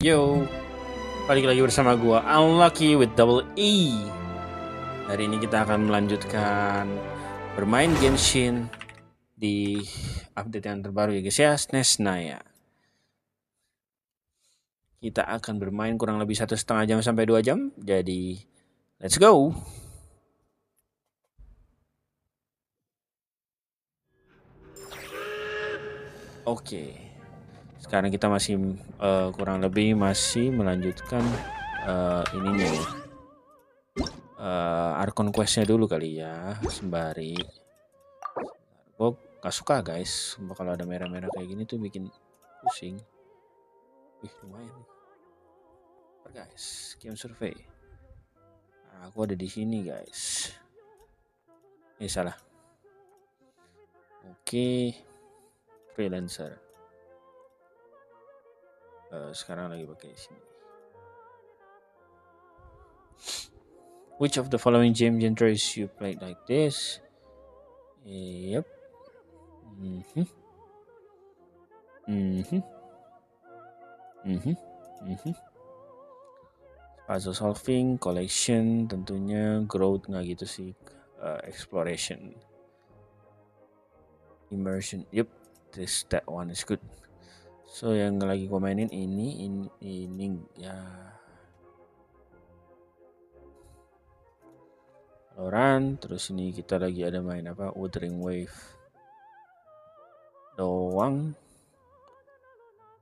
Yo, balik lagi bersama gua Unlucky with double E. Hari ini kita akan melanjutkan bermain Genshin di update yang terbaru ya guys ya, Snezhnaya. Kita akan bermain kurang lebih 1,5 jam sampai 2 jam. Jadi, let's go. Oke. Sekarang kita masih kurang lebih masih melanjutkan ininya ya. Archon Questnya dulu kali ya, sembari. Gue gak suka guys, kalau ada merah-merah kayak gini tuh bikin pusing. Wih lumayan nih. Guys, game survey. Aku ada di sini guys. Salah. Oke, freelancer. Sekarang lagi pakai sini. Which of the following game genres you played like this? Yep. Puzzle solving, collection, tentunya growth nggak gitu sih. Exploration, immersion. Yep, that one is good. So yang lagi gue mainin ini ya. Valorant, terus ini kita lagi ada main apa? Wuthering Wave doang.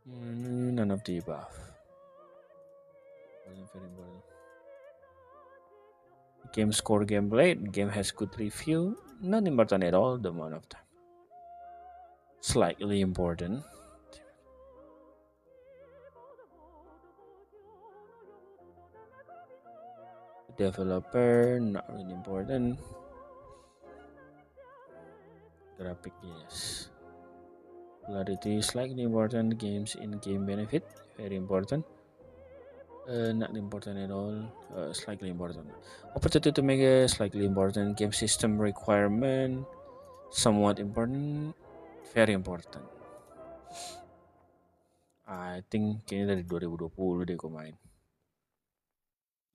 None of the above. Very important. Game score, gameplay. Game has good review. Not important at all. The amount of time. Slightly important. Developer, not really important. Graphic, yes. Clarity, slightly important. Games in-game benefit, very important. Not important at all. Slightly important. Opportunity to make a slightly important. Game system requirement, somewhat important, very important. I think kayaknya dari 2020 deh gue main.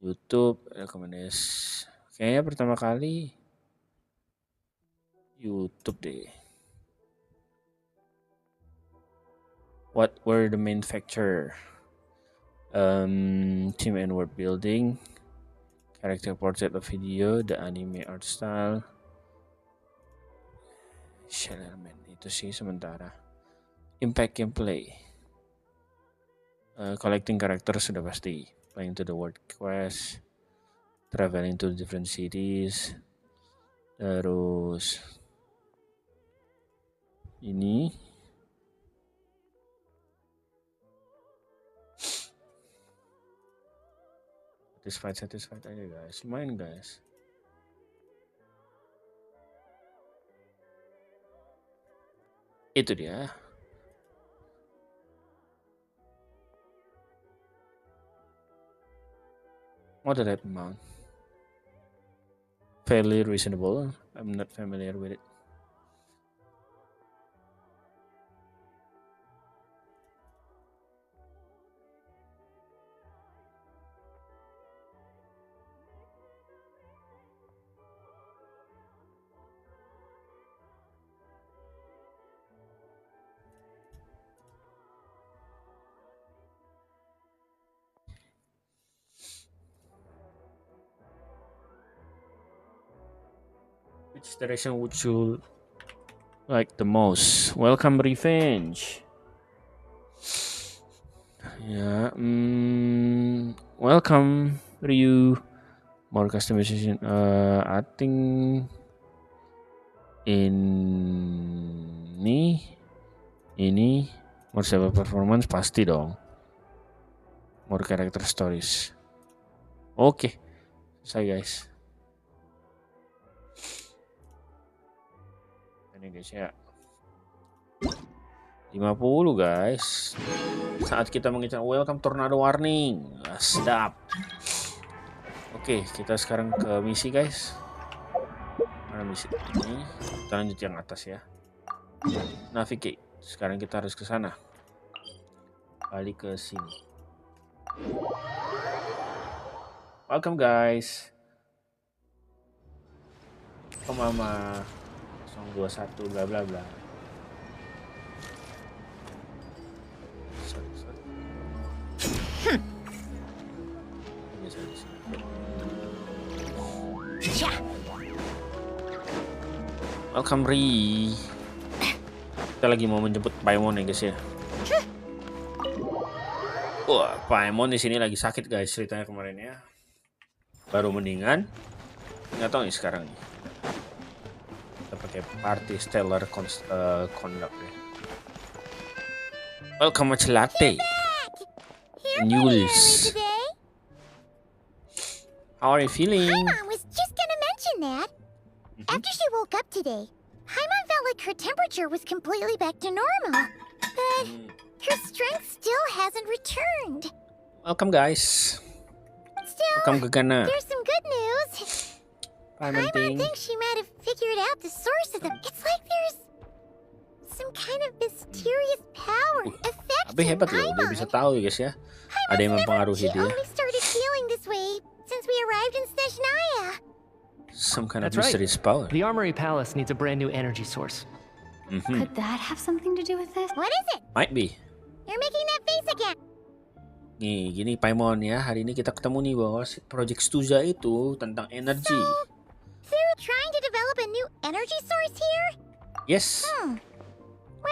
YouTube rekomendasi. Kayaknya pertama kali YouTube deh. What were the main factor? Team and world building, character portrait of video, the anime art style, shell element itu sih sementara. Impact gameplay, collecting character sudah pasti, playing to the world quest, traveling to different cities, terus ini satisfied aja guys, lumayan guys. Itu dia. Moderate amount. Fairly reasonable. I'm not familiar with it. Which direction would you like the most? Welcome Revenge. Ya, welcome Ryu. More customization. I think ini more server performance pasti dong. More character stories. Oke, selesai guys. Ini guys ya, 50 guys. Saat kita mengincar welcome tornado warning. Sedap. Oke, kita sekarang ke misi guys. Mana misi ini? Kita lanjut yang atas ya. Navigate. Sekarang kita harus ke sana. Balik ke sini. Welcome guys. Mama 021 bla bla bla. Welcome Ri. Kita lagi mau menjemput Paimon ya guys ya. Wah, Paimon di sini lagi sakit guys ceritanya kemarin ya. Baru mendingan. Nggak tahu nih sekarang nih. Kita pakai party stellar conduct ya. Welcome much latte. News. How are you feeling? Paimon was just gonna mention that. After she woke up today, Paimon felt like her temperature was completely back to normal. But her strength still hasn't returned. Welcome guys. Still, Welcome Gagana. there's some good news. Paimon Paimon thinks she might have figured out the source of them. It's like there's some kind of mysterious power Tapi affecting hebat loh, dia bisa tahu ya guys ya. Ada yang mempengaruhi She dia. only started feeling this way since we arrived in Snezhnaya. Some kind of That's right. mysterious power. The Armory Palace needs a brand new energy source. Could that have something to do with this? What is it? Might be. You're making that face again. Nih, gini Paimon ya. Hari ini kita ketemu nih bahwa Project Stuza itu tentang energi. They're trying to develop a new energy source here? Yes. Well,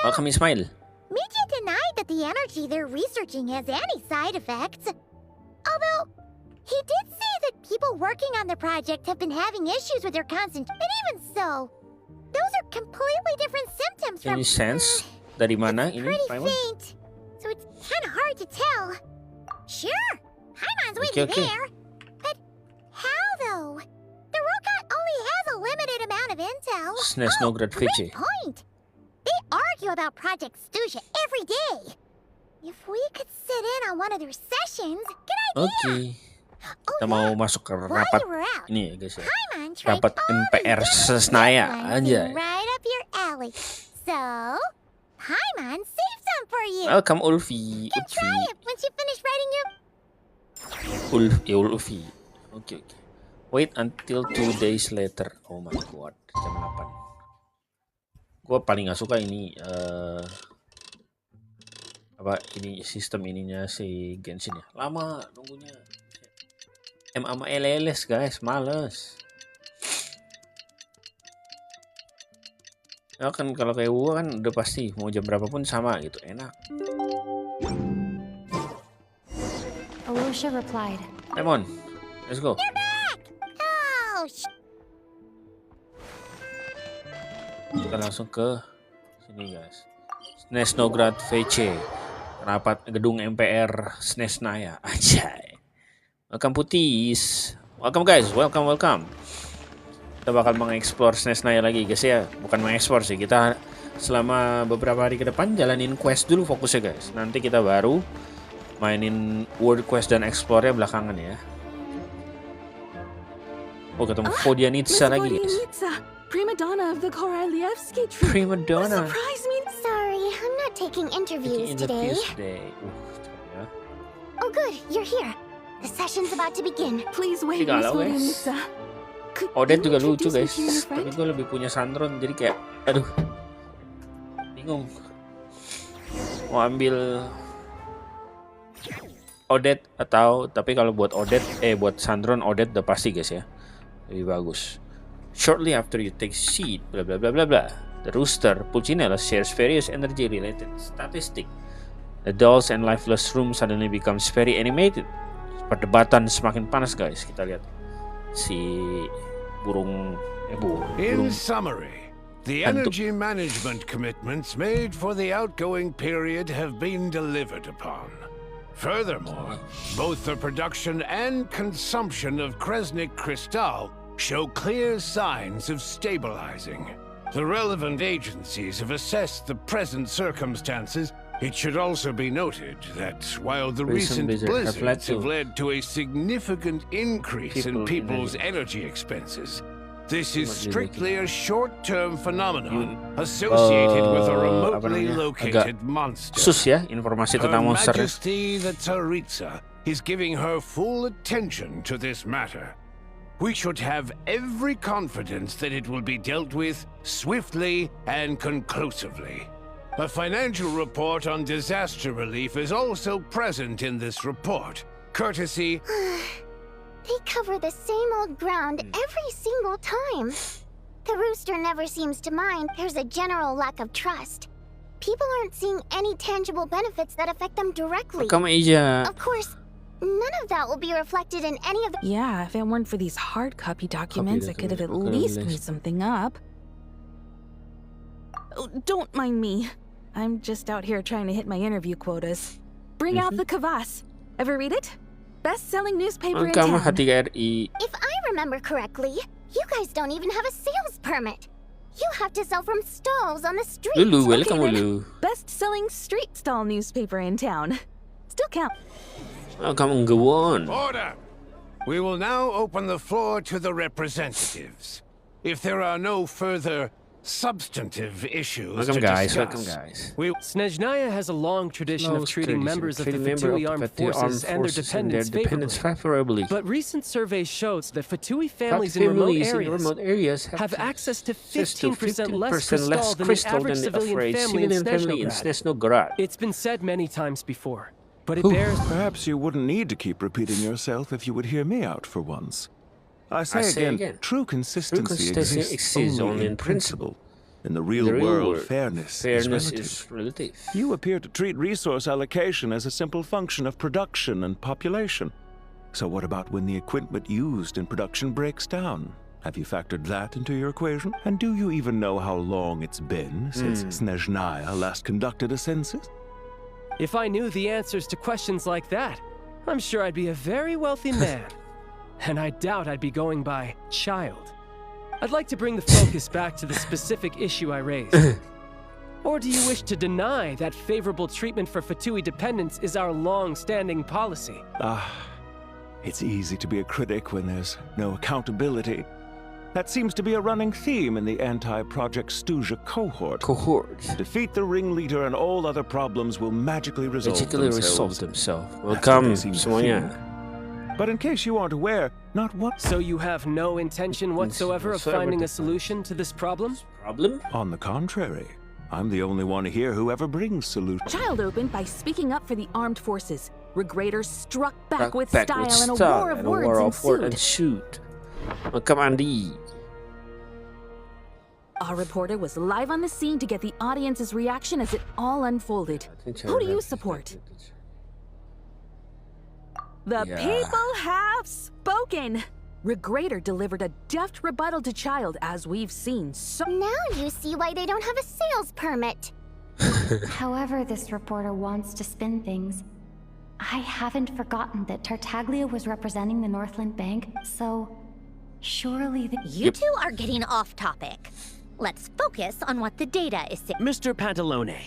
Welcome Ismail. Media denied that the energy they're researching has any side effects. Although, he did say that people working on the project have been having issues with their concentration. But even so, those are completely different symptoms Can from... you sense dari mana It's ini pretty Paimon? faint, so it's kind of hard to tell. Sure, Paimon's with Okay, you okay. there. But how, though? The Rokat only has a limited amount of intel. Snezhnaya Great Fiche. point. They argue about Project Stuza every day. If we could sit in on one of their sessions, good idea. Oke. Kita mau masuk ke While rapat you were out, ini ya guys ya. Paimon tried Rapat all the MPR best Snezhnaya ones aja. right up your alley. So, Paimon saved some for you. Welcome Ulfi. You can try it once you finish writing your... Ulfi. Oke. Wait until 2 days later. Oh my god. Jam 8. Gua paling gak suka ini ini sistem ininya si Genshin ya. Lama nunggunya. sama LLS guys, males. Ya kan kalau kayak gua kan udah pasti mau jam berapapun sama gitu, enak. Alyosha replied. Lemon, let's go. Oh, Kita langsung ke sini guys. Snezhnaya VC, rapat gedung MPR Snezhnaya. Anjay. Welcome putis. Welcome guys, welcome. Kita bakal mengeksplor Snezhnaya lagi guys ya. Bukan mengeksplor sih, kita selama beberapa hari ke depan jalanin quest dulu fokusnya guys. Nanti kita baru mainin world quest dan explore-nya belakangan ya. Oh, ketemu Vodianitsa lagi guys. Prima donna of the Korolievsky troupe. Prima donna. Surprise me. sorry, I'm not taking interviews today. Ya. Oh good, you're here. The session's about to begin. Please wait, Tiga Miss lah, guys. Vodianitsa. Could Odette you juga lucu introduce me guys, to your tapi friend? gue lebih punya Sandron jadi kayak aduh bingung mau ambil Odette atau tapi kalau buat buat Sandron Odette udah pasti guys ya lebih bagus. Shortly after you take seat bla bla bla bla bla, the rooster Pulcinella shares various energy related statistic. The dolls and lifeless room suddenly becomes very animated. Perdebatan semakin panas guys, kita lihat si burung In summary, the Hantu. energy management commitments made for the outgoing period have been delivered upon. Furthermore, both the production and consumption of Kresnik Crystal show clear signs of stabilizing. The relevant agencies have assessed the present circumstances. It should also be noted that while the Recent recent blizzard have led blizzards to have led to a significant increase in people's energy expenses, this is strictly a short-term phenomenon associated with a remotely located monster. sus ya informasi tentang Her monster. Majesty the Tsaritsa is giving her full attention to this matter. We should have every confidence that it will be dealt with swiftly and conclusively. A financial report on disaster relief is also present in this report, courtesy... They cover the same old ground every single time. The rooster never seems to mind there's a general lack of trust. People aren't seeing any tangible benefits that affect them directly. Welcome aja. Of course, none of that will be reflected in any of the... Yeah, if it weren't for these hard copy documents, I could have at least made something up. Oh, don't mind me. I'm just out here trying to hit my interview quotas. Bring out the kvass. Ever read it? Best-selling newspaper in Welcome town. hati KRI. If I remember correctly, you guys don't even have a sales permit. You have to sell from stalls on the street. Lulu, welcome then. Lulu. Best-selling street stall newspaper in town. Still count. Welcome Ngewon. Order! We will now open the floor to the representatives. If there are no further substantive issues Welcome to guys, discuss, welcome guys. we Snezhnaya has a long tradition of treating members of the Treating Fatui member armed of the Fatui forces and their dependents favorably. favorably. But recent surveys shows that Fatui families But in remote families areas have have access to access to 15% less 15% crystal than the average civilian family in in Snezhnaya. Snezhnaya. It's been said many times before, but it Whew. bears... Perhaps you wouldn't need to keep repeating yourself if you would hear me out for once. I say again, true consistency exists only in principle. In the real world, fairness is relative. You appear to treat resource allocation as a simple function of production and population. So what about when the equipment used in production breaks down? Have you factored that into your equation? And do you even know how long it's been since Snezhnaya last conducted a census? If I knew the answers to questions like that, I'm sure I'd be a very wealthy man. And I doubt I'd be going by child. I'd like to bring the focus back to the specific issue I raised. Or do you wish to deny that favorable treatment for Fatui dependents is our long-standing policy? It's easy to be a critic when there's no accountability. That seems to be a running theme in the anti-Project Snezhnaya cohort. Defeat the ringleader and all other problems will magically resolve themselves. Welcome That's what they seem to semuanya. think. But in case you aren't aware, not what... So you have no intention whatsoever of finding a solution to this problem? On the contrary, I'm the only one here who ever brings solutions. Child opened by speaking up for the armed forces. Regraders struck back with Back style with and a style war of and a war of words word ensued. Welcome Andy. Our reporter was live on the scene to get the audience's reaction as it all unfolded. Who do you support? The people have spoken! Regrader delivered a deft rebuttal to Child, as we've seen so... Now you see why they don't have a sales permit. However this reporter wants to spin things, I haven't forgotten that Tartaglia was representing the Northland Bank, so surely the... You two are getting off topic. Let's focus on what the data is saying. Mr. Pantalone,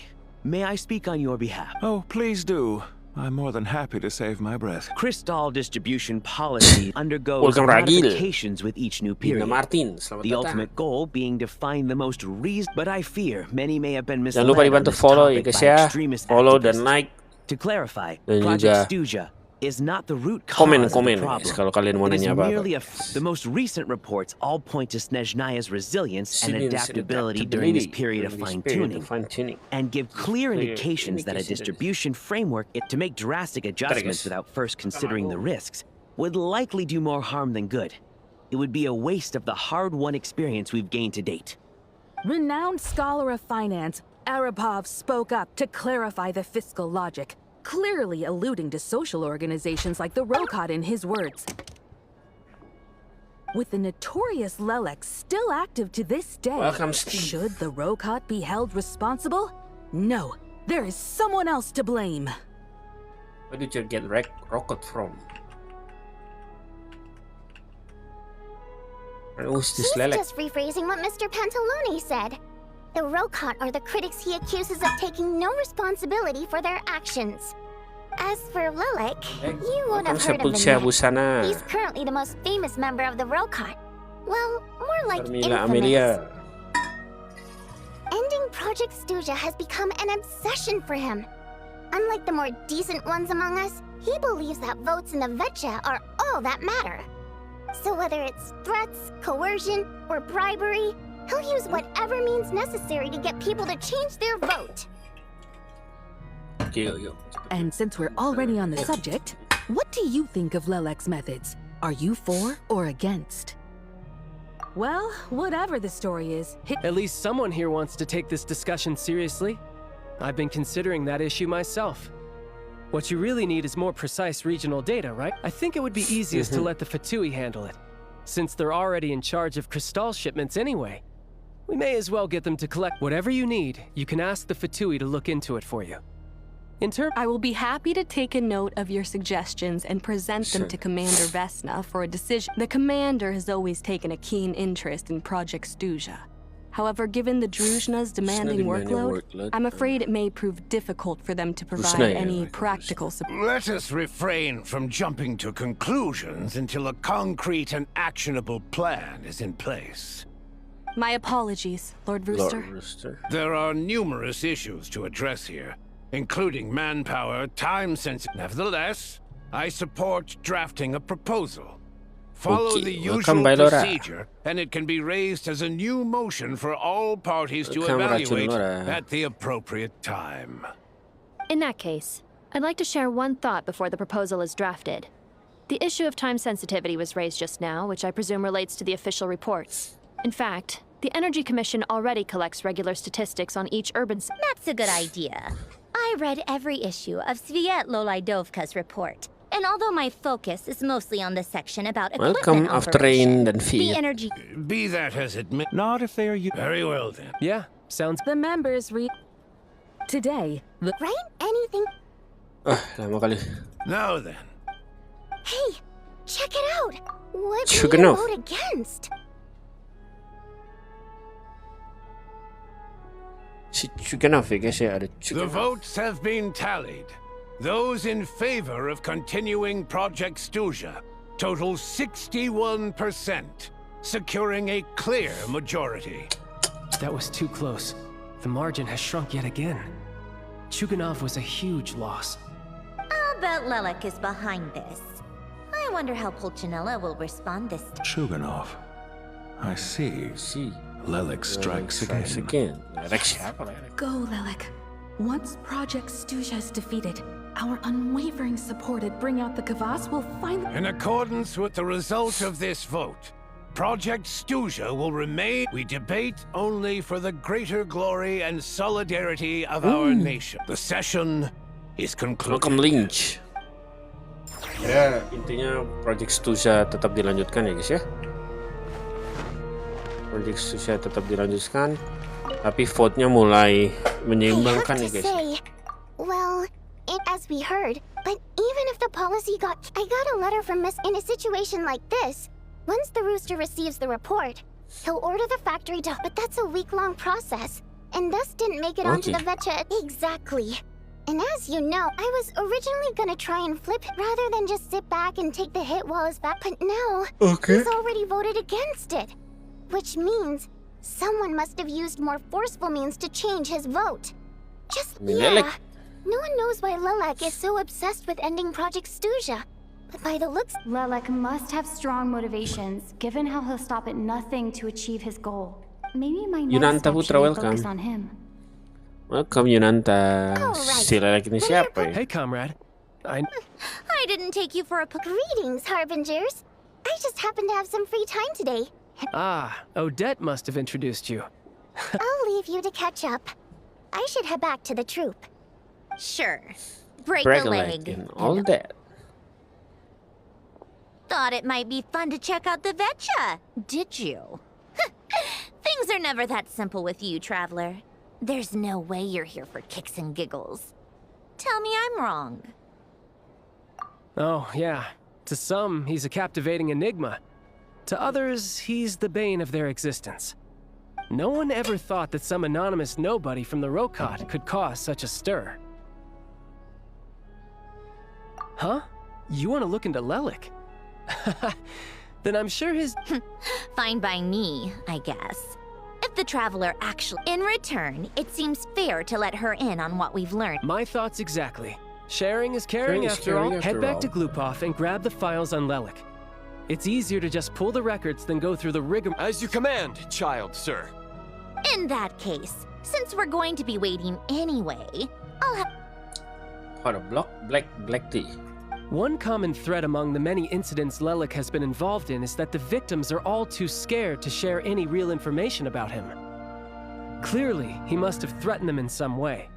may I speak on your behalf? Oh, please do. I'm more than happy to save my breath. Crystal distribution policy undergoes Welcome, Ragil. modifications with each new period. Martin, selamat The datang. ultimate goal being to find the most reason, but I fear many may have been Jangan misled lupa on dibantu this follow ya topic guys by ya. extremist Follow dan activists. like. To clarify, Dan Project juga Snezhnaya is not the root cause komen of the guys problem. kalau kalian mau It is nanya merely apa-apa. the most recent reports all point to Snezhnaya's resilience and Resilience and adaptability during this period of during this period fine-tuning, and give clear indications that a distribution framework to make drastic adjustments without first considering the risks would likely do more harm than good. It would be a waste of the hard-won experience we've gained to date. Renowned scholar of finance, Arapov spoke up to clarify the fiscal logic, clearly alluding to social organizations like the Rokot in his words. With the notorious Lelek still active to this day, Welcome, Steve. should the Rokot be held responsible? No, there is someone else to blame. Where did you get rocket from? And who's this He's Lelek? just rephrasing what Mr. Pantalone said. The Rokot are the critics he accuses of taking no responsibility for their actions. As for Lelek, you would have heard of him yet. Busana. He's currently the most famous member of the Rokot. Well, more like Carmilla infamous. Amelia. Ending Project Snezhnaya has become an obsession for him. Unlike the more decent ones among us, He believes that votes in the Vetcha are all that matter. So whether it's threats, coercion, or bribery, he'll use whatever means necessary to get people to change their vote. And since we're already on the subject, what do you think of Lelek's methods? Are you for or against? Well, whatever the story is, At least someone here wants to take this discussion seriously. I've been considering that issue myself. What you really need is more precise regional data, right? I think it would be easiest to let the Fatui handle it, since they're already in charge of Crystal shipments anyway. We may as well get them to collect whatever you need. You can ask the Fatui to look into it for you. I will be happy to take a note of your suggestions and present them to Commander Vesna for a decision. The Commander has always taken a keen interest in Project Snezhnaya. However, given the Druzhna's demanding workload, I'm afraid it may prove difficult for them to provide any practical support. Let us refrain from jumping to conclusions until a concrete and actionable plan is in place. My apologies, Lord Rooster. There are numerous issues to address here, including manpower, time sensitive. Nevertheless, I support drafting a proposal. Follow the usual procedure, and it can be raised as a new motion for all parties to evaluate at the appropriate time. In that case, I'd like to share one thought before the proposal is drafted. The issue of time sensitivity was raised just now, which I presume relates to the official reports. In fact, the Energy Commission already collects regular statistics on each urban... That's a good idea. I read every issue of Svietlolaidovka's report. And although my focus is mostly on the section about equipment operation, the energy... Be that as it may... Not if they are you. Very well, then. Yeah, sounds... The members Today, the... Right? Anything... lama kali. Now then. Hey, check it out! What will you vote against? The votes have been tallied. Those in favor of continuing Project Snezhnaya total 61%, securing a clear majority. That was too close. The margin has shrunk yet again. Chuganov was a huge loss. I'll bet Lelek is behind this. I wonder how Pulcinella will respond this time. Chuganov. I see. Lelek strikes again. Go, Lelek. Once Project Snezhnaya is defeated, our unwavering support at Bring Out the Kvass will finally... In accordance with the result of this vote, Project Snezhnaya will remain... We debate only for the greater glory and solidarity of our nation. The session is concluded. Welcome Lynch. Ya, intinya Project Snezhnaya tetap dilanjutkan ya guys ya. Project Snezhnaya tetap dilanjutkan, tapi vote-nya mulai menyeimbangkan nih guys. Well, as we heard, but even if the policy I got a letter from Miss in a situation like this. Once the Rooster receives the report, he'll order the factory to... But that's a week-long process, and thus didn't make it onto the Vetcha. Exactly. And as you know, I was originally gonna try and flip it rather than just sit back and take the hit while it's back, but now he's already voted against it. Which means someone must have used more forceful means to change his vote. No one knows why Lelek is so obsessed with ending Project Snezhnaya. But by the looks... Lelek must have strong motivations, given how he'll stop at nothing to achieve his goal. Maybe my next step should focus on him. Welcome, Yunanta. Si Lelek ini siapa ya? Hey, comrade. I didn't take you for a... Greetings, Harbingers. I just happened to have some free time today. Odette must have introduced you. I'll leave you to catch up. I should head back to the troop. Sure. Break a leg and all that. Thought it might be fun to check out the Vetcha, did you? Things are never that simple with you, Traveler. There's no way you're here for kicks and giggles. Tell me I'm wrong. Oh, yeah. To some, he's a captivating enigma. To others, he's the bane of their existence. No one ever thought that some anonymous nobody from the Rokot could cause such a stir. Huh? You want to look into Lelek? Then I'm sure his... Fine by me, I guess. If the Traveler actually... In return, it seems fair to let her in on what we've learned. My thoughts exactly. Sharing is caring after all. Head back to Glupov and grab the files on Lelek. It's easier to just pull the records than go through the rigor. As you command, child, sir. In that case, since we're going to be waiting anyway, I'll have... What a black tea. One common thread among the many incidents Lelek has been involved in is that the victims are all too scared to share any real information about him. Clearly, he must have threatened them in some way.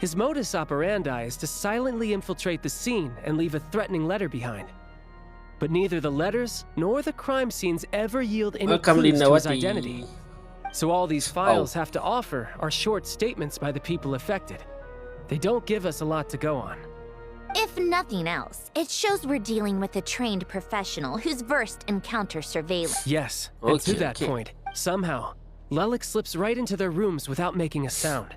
His modus operandi is to silently infiltrate the scene and leave a threatening letter behind. But neither the letters nor the crime scenes ever yield any clues to his identity. So all these files have to offer are short statements by the people affected. They don't give us a lot to go on. If nothing else, it shows we're dealing with a trained professional who's versed in counter surveillance. Yes, and to that point, somehow, Lelek slips right into their rooms without making a sound.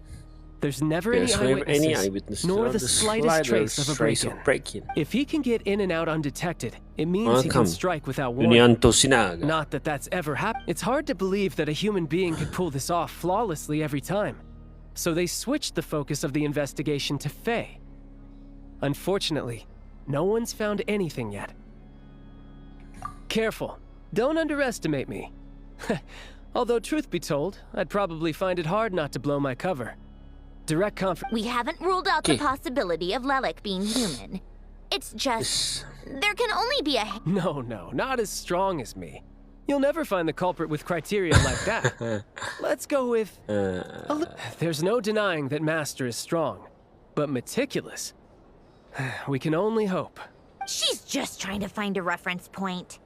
There's never any eyewitnesses, nor the slightest trace of a break-in. If he can get in and out undetected, it means he can strike without warning. Not that that's ever happened. It's hard to believe that a human being could pull this off flawlessly every time. So they switched the focus of the investigation to Faye. Unfortunately, no one's found anything yet. Careful. Don't underestimate me. Although, truth be told, I'd probably find it hard not to blow my cover. Direct We haven't ruled out the possibility of Lelek being human. It's just... there can only be a... No, not as strong as me. You'll never find the culprit with criteria like that. Let's go with... There's no denying that Master is strong, but meticulous. We can only hope. She's just trying to find a reference point.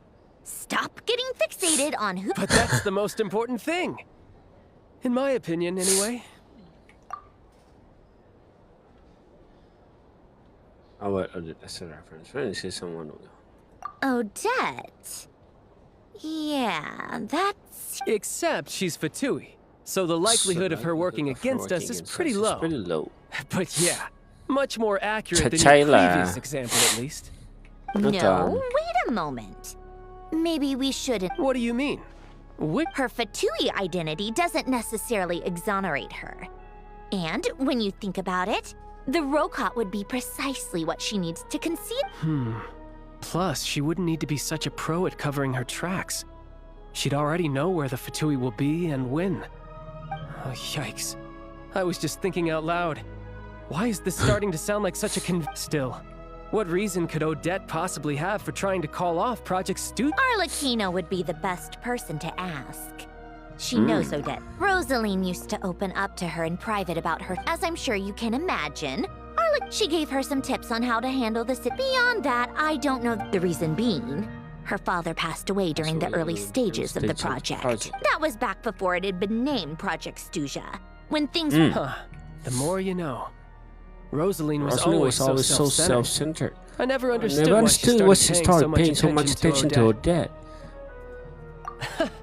Stop getting fixated on who... But that's the most important thing. In my opinion, anyway. That's a reference. When is someone? Odette. Yeah, that's... Except she's Fatui, so the likelihood of her working against us is pretty low. But yeah, much more accurate than your previous example, at least. No, wait a moment. Maybe we shouldn't... What do you mean? Her Fatui identity doesn't necessarily exonerate her. And when you think about it, the Rokot would be precisely what she needs to conceal. Plus, she wouldn't need to be such a pro at covering her tracks. She'd already know where the Fatui will be and when. Oh, yikes. I was just thinking out loud. Why is this starting to sound like such a Still, what reason could Odette possibly have for trying to call off Project Stu? Arlecchino would be the best person to ask. She knows Odette. Rosaline used to open up to her in private about her, as I'm sure you can imagine. She gave her some tips on how to handle the city. Beyond that, I don't know the reason being. Her father passed away during the early stages of the project. That was back before it had been named Project Snezhnaya. When things were... The more you know. Rosaline was always so self-centered. I never understood why she started paying so much attention to Odette.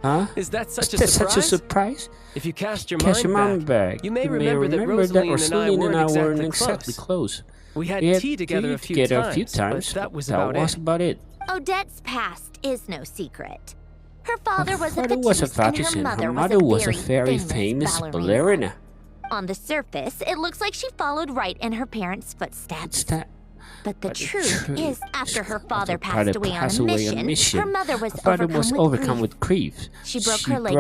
Huh? Is that such a surprise? If you cast your mind back, you may remember that Rosaline and I weren't exactly close. We had tea together a few times, but that was about it. Odette's past is no secret. Her father was a Fatiste, and her mother was a very famous ballerina. On the surface, it looks like she followed right in her parents' footsteps. But the truth is, after her father passed away on a mission, her mother was overcome with grief. She broke her leg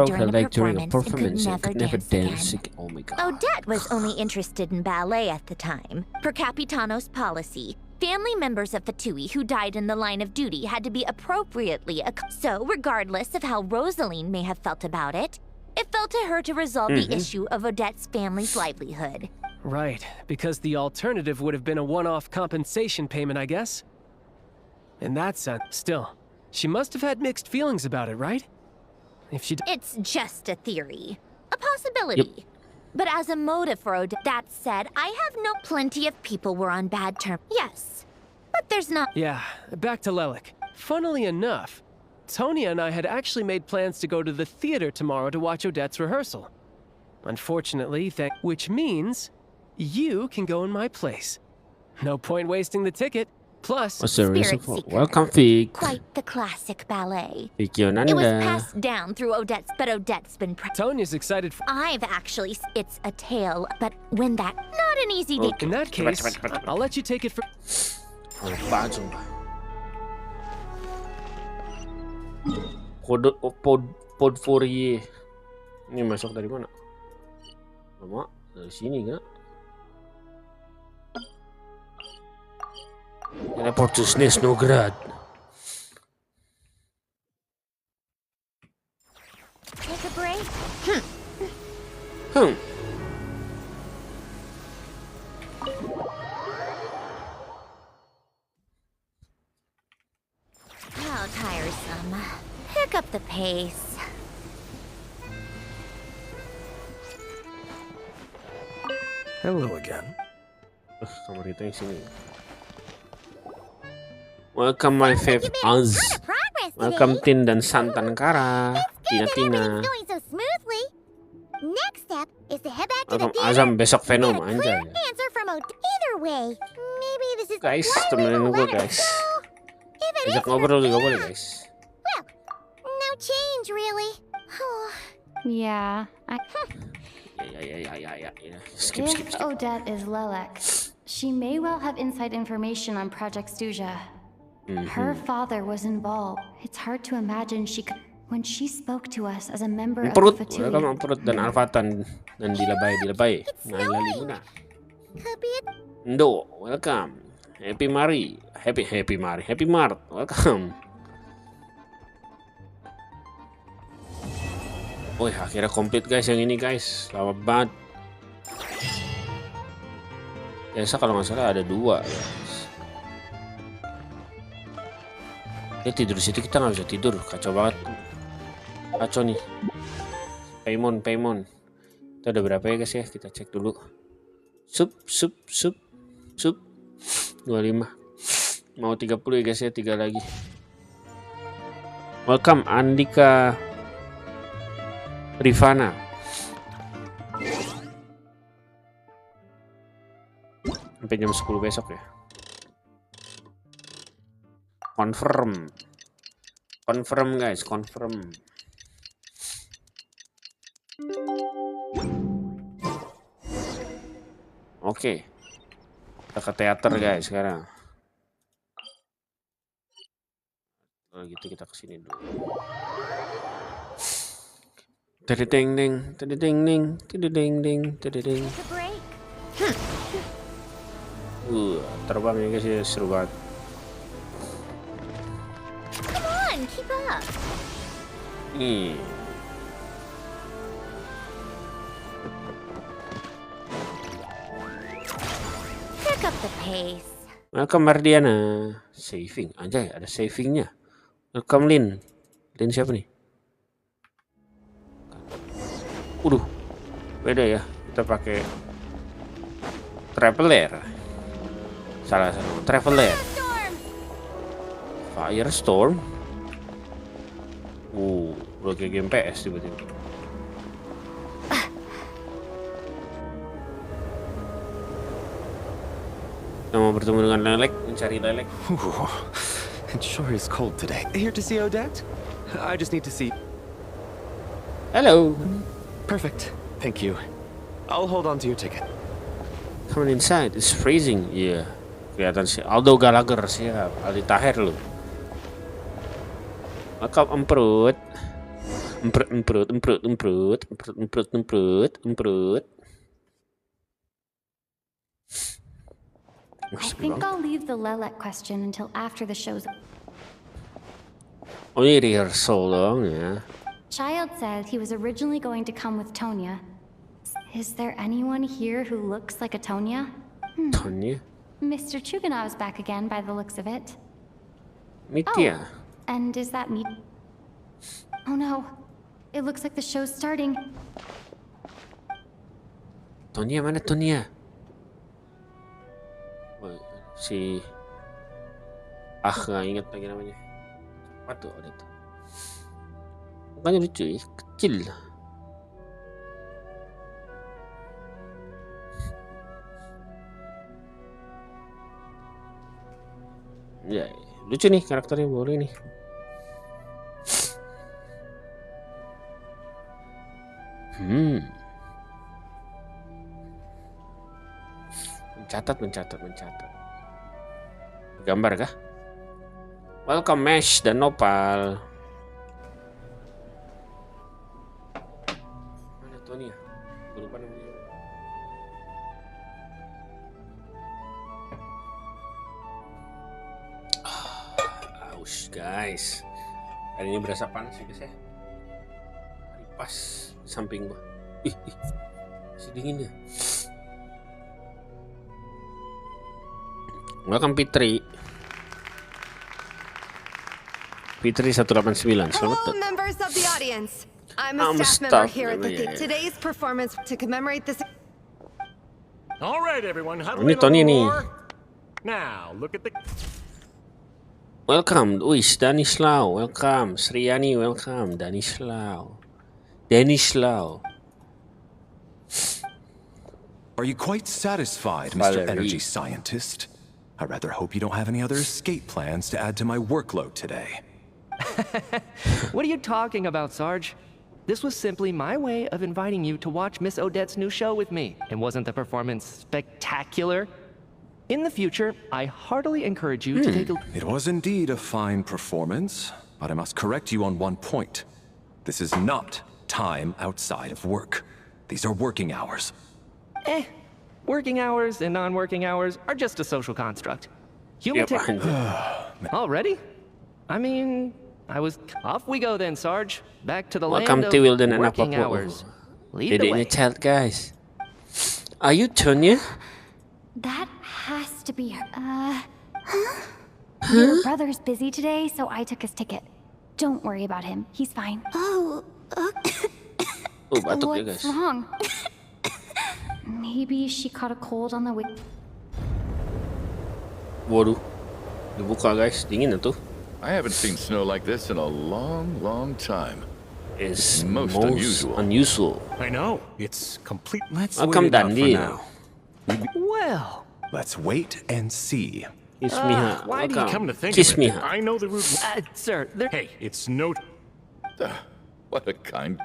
during a performance and could never dance again. Oh my God. Odette was only interested in ballet at the time. Per Capitano's policy, family members of Fatui who died in the line of duty had to be appropriately... So, regardless of how Rosaline may have felt about it, it fell to her to resolve the issue of Odette's family's livelihood. Right, because the alternative would have been a one-off compensation payment, I guess. In that sense, still, she must have had mixed feelings about it, right? If she... It's just a theory. A possibility. Yep. But as a motive for Odette, that said, I have no... Plenty of people were on bad terms. Yes, but there's not... Yeah, back to Lelek. Funnily enough, Tonya and I had actually made plans to go to the theater tomorrow to watch Odette's rehearsal. Unfortunately, which means... you can go in my place. No point wasting the ticket. Plus, What's the reason Spirit for? Seeker. Welcome, Fig. Quite the classic ballet. Vicky It was Yonanda. passed down through Odette's, but Odette's been Tonya's excited for... I've actually, it's a tale, but when that, not an easy day. In that case, I'll let you take it for... Apaan sumpah? Pod Fourier. Ini masuk dari mana? Lama dari sini kan? Teleport to Snezhnaya. Take a break. How tiresome. Pick up the pace. Hello again. Kamar kita yang sini. Welcome my fave Az. Welcome Tin dan Santan Kara. Tina. Going so smoothly. Next step is to head back to the Welcome Azam besok Venom Get a clear anjay. answer from either way. Maybe this is Guys, one temenin little gue letter. guys. If it Ajak is ngobrol juga her boleh path. guys. Well, no change really. Yeah, Ya. Skip. If Odette is Lelek, she may well have inside information on Project Snezhnaya. Her father was involved. It's hard to imagine she could... When she spoke to us as a member of Perut, the welcome Perut dan Alfatan dan dilebay. Ngalali muna. Could be it. Ndo, welcome. Happy Mart, welcome. Wih, akhirnya komplit guys yang ini guys. Lama banget. Biasa kalau nggak salah ada 2 guys. Dia tidur di situ, kita nggak bisa tidur. Kacau banget. Kacau nih. Paymon. Itu ada berapa ya guys ya? Kita cek dulu. Sup. 25. Mau 30 ya guys ya, 3 lagi. Welcome Andika Rifana. Sampai jam 10 besok ya. Confirm guys, confirm. Oke. Kita ke teater guys sekarang. Kalau gitu kita kesini dulu. Tedeng. Terbang ya guys ya, seru banget. Come on, keep up. Pick up the pace. Welcome Mardiana. Saving, anjay ada savingnya. Welcome Lin siapa nih? Beda ya, kita pakai Traveler. Salah Traveler. Firestorm. Udah kayak game PS tiba-tiba. Kita mau bertemu dengan Lelek, mencari Lelek. It sure is cold today. Here to see Odette? I just need to see... Hello. Perfect. Thank you. I'll hold on to your ticket. Come on inside, it's freezing. Iya. Kelihatan sih. Aldo Gallagher siap. Aldi Taher lu. Welcome Emperut. I think I'll leave the Lelek question until after the show's... Only rehearsal dong ya. Child said he was originally going to come with Tonya. Is there anyone here who looks like a Tonya? Tonya? Mr. Chuganov's back again by the looks of it. Mitya. And is that me? Oh no. It looks like the show's starting. Tonya mana Tonya? Si... nggak inget lagi namanya. Apa tuh Odette? Mukanya lucu ya, kecil. Ya, lucu nih karakternya, boleh nih. Mencatat. Gambar kah? Welcome Mesh dan Nopal. Mana Tony ya? Gue lupa namanya. Aus guys. Hari ini berasa panas ya guys ya. Hari pas samping gua. Ih, masih dingin ya. Welcome Fitri. Fitri 189. Selamat datang. Members of the audience. I'm a staff member here at the today's performance to commemorate this. All right, everyone, huddle Ini in Tony a nih. roar. Now, look at the. Welcome, Uis, Danislaw, welcome, Sriani, welcome, Danislaw. Are you quite satisfied, Mr. Energy Scientist? I rather hope you don't have any other escape plans to add to my workload today. What are you talking about, Sarge? This was simply my way of inviting you to watch Miss Odette's new show with me. And wasn't the performance spectacular? In the future, I heartily encourage you to take a... It was indeed a fine performance, but I must correct you on one point. This is not time outside of work. These are working hours. Working hours and non-working hours are just a social construct. Human Already? I mean, I was... Off we go then, Sarge. Back to the Welcome land to of Wilden and working Apapua. hours. Lead the Jadi way. ini chat guys. Are you Tonya? That has to be her. Your brother's busy today, so I took his ticket. Don't worry about him. He's fine. Oh, Batuk ya guys. What's wrong? Maybe she caught a cold on the way. Waduh, dibuka guys, dingin tuh. I haven't seen snow like this in a long time. It's most unusual. I know. It's complete. Let's Welcome wait it out for Dandi. now. Well, let's wait and see. Kiss me, ha. Why do you come to think Kiss of me, it? ha. I know the route. sir, there... Hey, it's no. What a kind.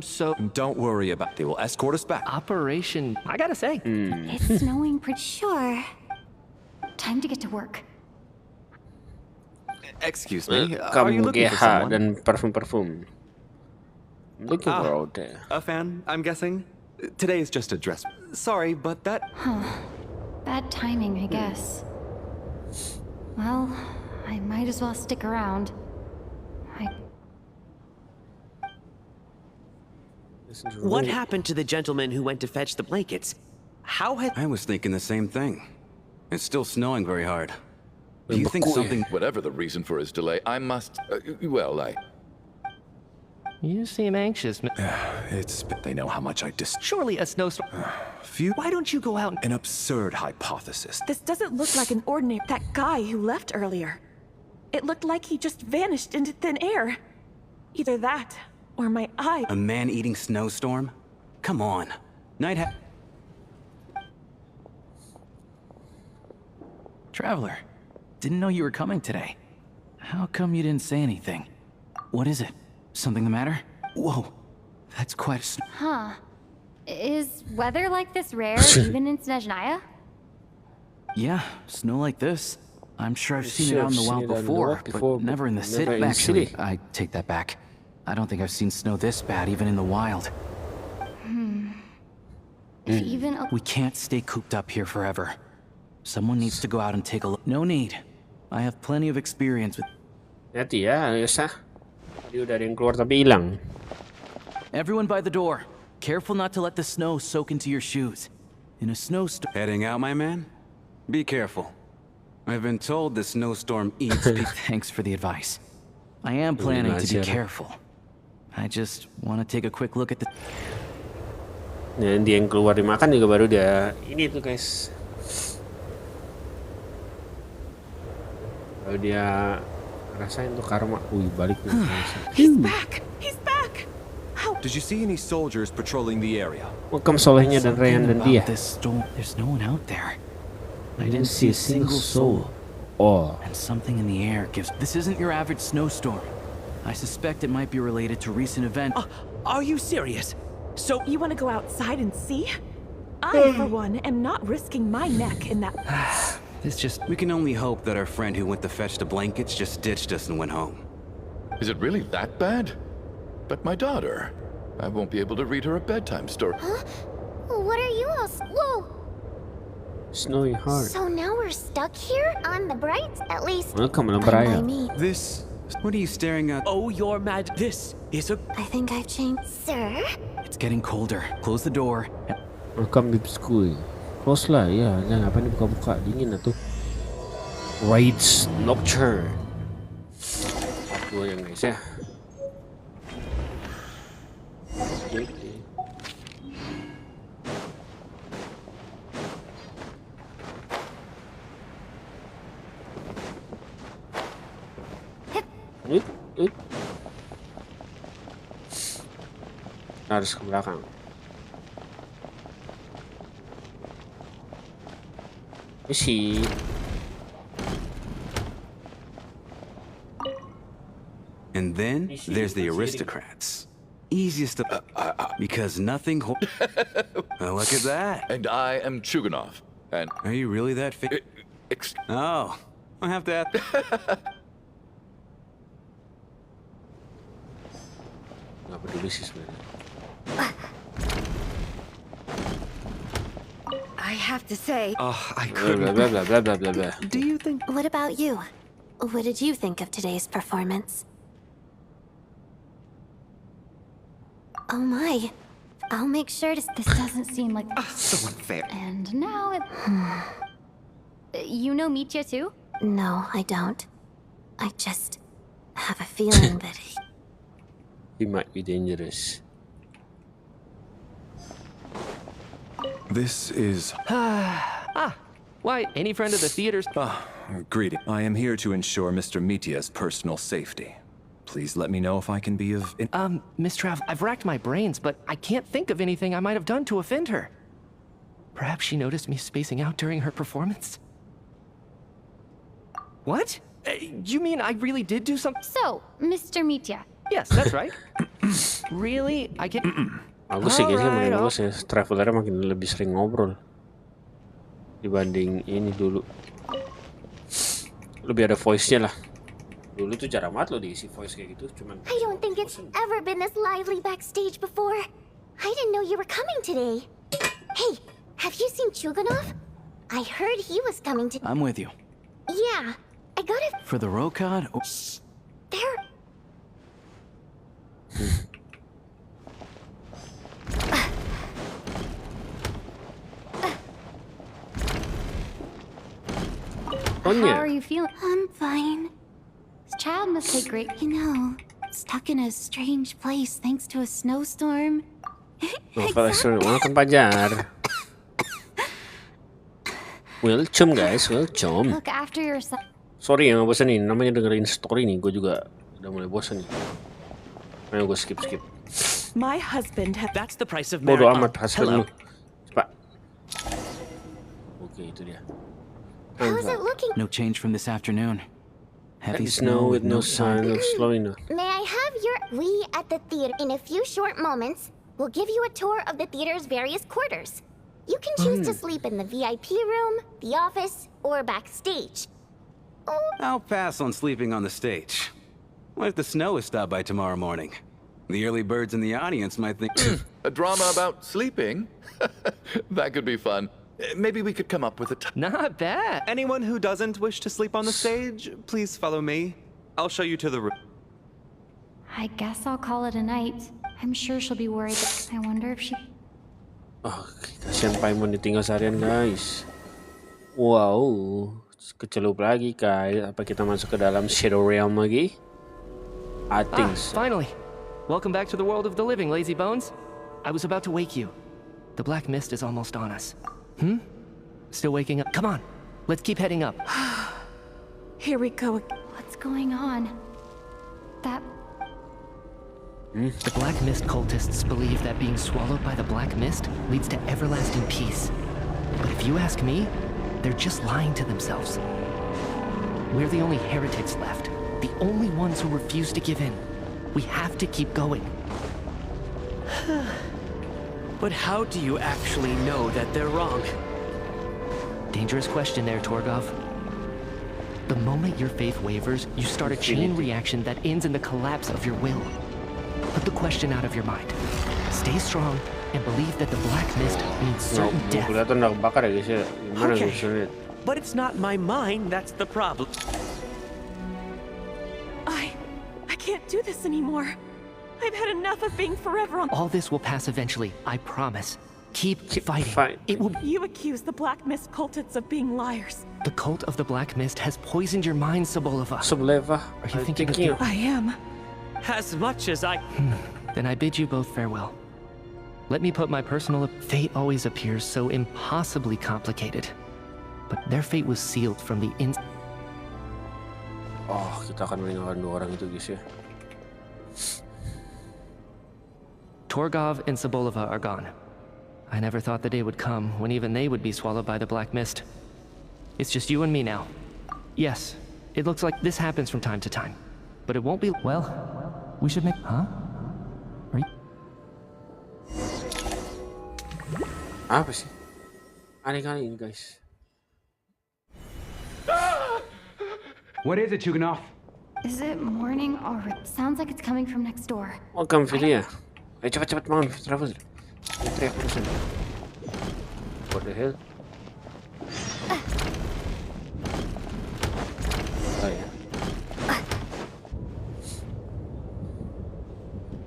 So... Don't worry about it. They will escort us back. Operation... I gotta say... It's snowing pretty sure. Time to get to work. Excuse me, are you Kamu looking for GH someone? dan parfum. Looking for Odette. A fan, I'm guessing? Today is just a dress. Sorry, but that... Bad timing, I guess. Well, I might as well stick around. What happened to the gentleman who went to fetch the blankets? How had... I was thinking the same thing. It's still snowing very hard. Do you think something... Whatever the reason for his delay, I must... You seem anxious. It's... They know how much I Surely a snowstorm... Why don't you go out and... An absurd hypothesis. This doesn't look like an ordinary... That guy who left earlier. It looked like he just vanished into thin air. Either that, or my eye... A man-eating snowstorm? Come on. Traveler, didn't know you were coming today. How come you didn't say anything? What is it? Something the matter? Whoa, that's quite a... Huh. Is weather like this rare, even in Snezhnaya? Yeah, snow like this. I'm sure I've seen it out in the wild before, but never in the city. Actually, I take that back. I don't think I've seen snow this bad, even in the wild. If even... We can't stay cooped up here forever. Someone needs to go out and take a look. No need. I have plenty of experience with... Hati ya, Alyosha. Tadi udah ada yang keluar tapi hilang. Everyone by the door. Careful not to let the snow soak into your shoes. In a snowstorm... Heading out, my man? Be careful. I've been told the snowstorm eats people. Thanks for the advice. I am planning to be careful. I just want to take a quick look at the... Dan dia yang keluar dimakan juga baru dia ini tuh guys. Baru dia rasain tuh karma. Balik tuh. He's back! He's back! Did you see any soldiers patrolling the area? Welcome Solehnya dan Ryan dan dia. There's no one out there. I didn't see a single soul. Oh. And something in the air gives... This isn't your average snowstorm. I suspect it might be related to recent events. Are you serious? So you want to go outside and see? I, for one, am not risking my neck in that... We can only hope that our friend who went to fetch the blankets just ditched us and went home. Is it really that bad? But my daughter, I won't be able to read her a bedtime story. Huh? What are you all... Whoa! Snowy Heart. So now we're stuck here on the bright? At least... Welcome to by Brian. me. This... What are you staring at? Oh, your mad... This is a... I think I've changed... Sir? It's getting colder. Close the door. Welcome to school. Close lah, ya. Jangan apa ni buka-buka. Dingin lah tu. Raids Nocturne. Part 2 yang guys ya. Okay. Harus ke belakang. Misi. And then there's the aristocrats. Easiest to... because nothing... Oh, look at that. And I am Chuganov. And... Are you really that Oh, I have to... Nggak peduli sih sebenarnya. I have to say... I couldn't... Blah, blah, blah, blah, blah, blah. Do you think... What about you? What did you think of today's performance? Oh my. I'll make sure to... This doesn't seem like... so unfair. And now it... You know Mitya too? No, I don't. I just have a feeling that he might be dangerous. This is... Why, any friend of the theater's... Greeting. I am here to ensure Mr. Mitya's personal safety. Please let me know if I can be of... Miss Trav, I've racked my brains, but I can't think of anything I might have done to offend her. Perhaps she noticed me spacing out during her performance? What? You mean I really did do something? So, Mr. Mitya. Yes, that's right. Really? I can... Bagus sih guys, makin bagus ya. Traveler makin lebih sering ngobrol dibanding ini dulu. Lebih ada voice-nya lah. Dulu tuh jarang banget lo diisi voice kayak gitu, cuman... I don't think it's ever been this lively backstage before. I didn't know you were coming today. Hey, have you seen Chuganov? I heard he was coming to... I'm with you. Yeah, I got it... For the Rokad? Oh. Shh, there... How are you feeling? I'm fine. This child must take great... You know, stuck in a strange place thanks to a snowstorm. Exactly. Welcome Pajar. Welcome guys, welcome. Look after yourself. Sorry ya ngebosenin, namanya dengerin story nih, gue juga udah mulai bosan nih. Ayo gue skip. My husband had... That's the price of Bodo marathon. amat husband lu. Cepat. Oke, itu dia. How's it looking? No change from this afternoon. Heavy snow with no sign of slowing down. May I have your... We at the theater, in a few short moments, will give you a tour of the theater's various quarters. You can choose to sleep in the VIP room, the office, or backstage. I'll pass on sleeping on the stage. What if the snow is stopped by tomorrow morning? The early birds in the audience might think... A drama about sleeping? That could be fun. Maybe we could come up with a... Not bad. Anyone who doesn't wish to sleep on the stage, please follow me. I'll show you to the room. I guess I'll call it a night. I'm sure she'll be worried. I wonder if she... Oh, kasihan Paimon ditinggal seharian guys. Wow, kecelup lagi guys. Apa kita masuk ke dalam Shadow Realm lagi? I think so. Finally. Welcome back to the world of the living, lazy bones. I was about to wake you. The black mist is almost on us. Still waking up? Come on, let's keep heading up. Here we go. What's going on? That... The Black Mist cultists believe that being swallowed by the Black Mist leads to everlasting peace. But if you ask me, they're just lying to themselves. We're the only heretics left. The only ones who refuse to give in. We have to keep going. But how do you actually know that they're wrong? Dangerous question there, Torgov. The moment your faith wavers, you start a chain reaction that ends in the collapse of your will. Put the question out of your mind. Stay strong and believe that the black mist means certain death. Okay, but it's not my mind that's the problem. I can't do this anymore. I've had enough of being forever on. All this will pass eventually, I promise. Keep fighting. It will. You accuse the Black Mist cultists of being liars. The cult of the Black Mist has poisoned your mind, Soboleva. Are you thinking of you? I am. As much as I... Then I bid you both farewell. Let me put my personal... Fate always appears so impossibly complicated. But their fate was sealed from the ins... Oh, kita akan mendengarkan dua orang itu, guys ya. Torgov and Soboleva are gone. I never thought the day would come when even they would be swallowed by the Black Mist. It's just you and me now. Yes, it looks like this happens from time to time. But it won't be... Well, we should make... Huh? Are you... Apa sih? Aneh kali ini, guys. What is it, Chuganov? Is it morning already? Sounds like it's coming from next door. Welcome, Filia. Ayo cepat-cepat bangun, travel. Teriak terusan. What the hell? Oh ya.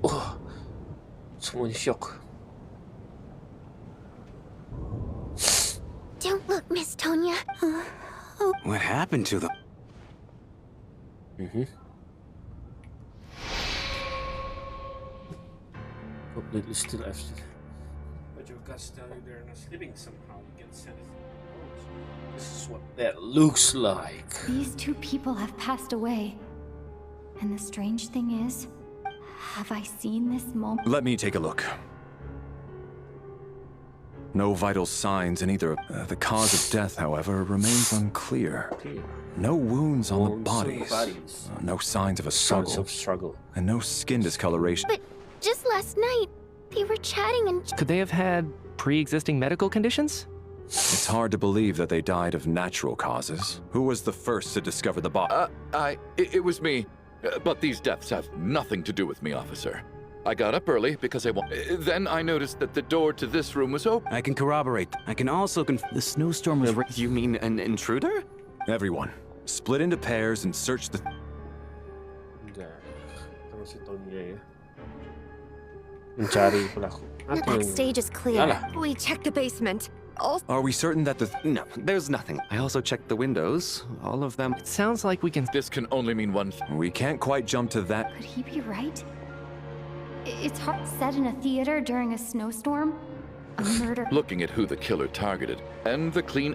Oh, semuanya shock. Don't look, Miss Tonya. What happened to them? Completely still after. But your guts tell you they're not sleeping somehow. You can sense it. This is what that looks like. These two people have passed away. And the strange thing is, have I seen this moment? Let me take a look. No vital signs in either. The cause of death, however, remains unclear. No wounds on the bodies. No signs of a struggle. And no skin discoloration. But just last night, they were chatting and... Could they have had pre-existing medical conditions? It's hard to believe that they died of natural causes. Who was the first to discover the body? It was me. But these deaths have nothing to do with me, officer. I got up early because I Then I noticed that the door to this room was open. I can corroborate. I can also the snowstorm was... You mean an intruder? Everyone, split into pairs and search the... Mencari pelaku. The backstage is clear. We checked the basement. Are we certain that the... No, there's nothing. I also checked the windows. All of them... It sounds like we can... This can only mean one thing. We can't quite jump to that... Could he be right? It's hard set in a theater during a snowstorm. A murder... Looking at who the killer targeted, and the clean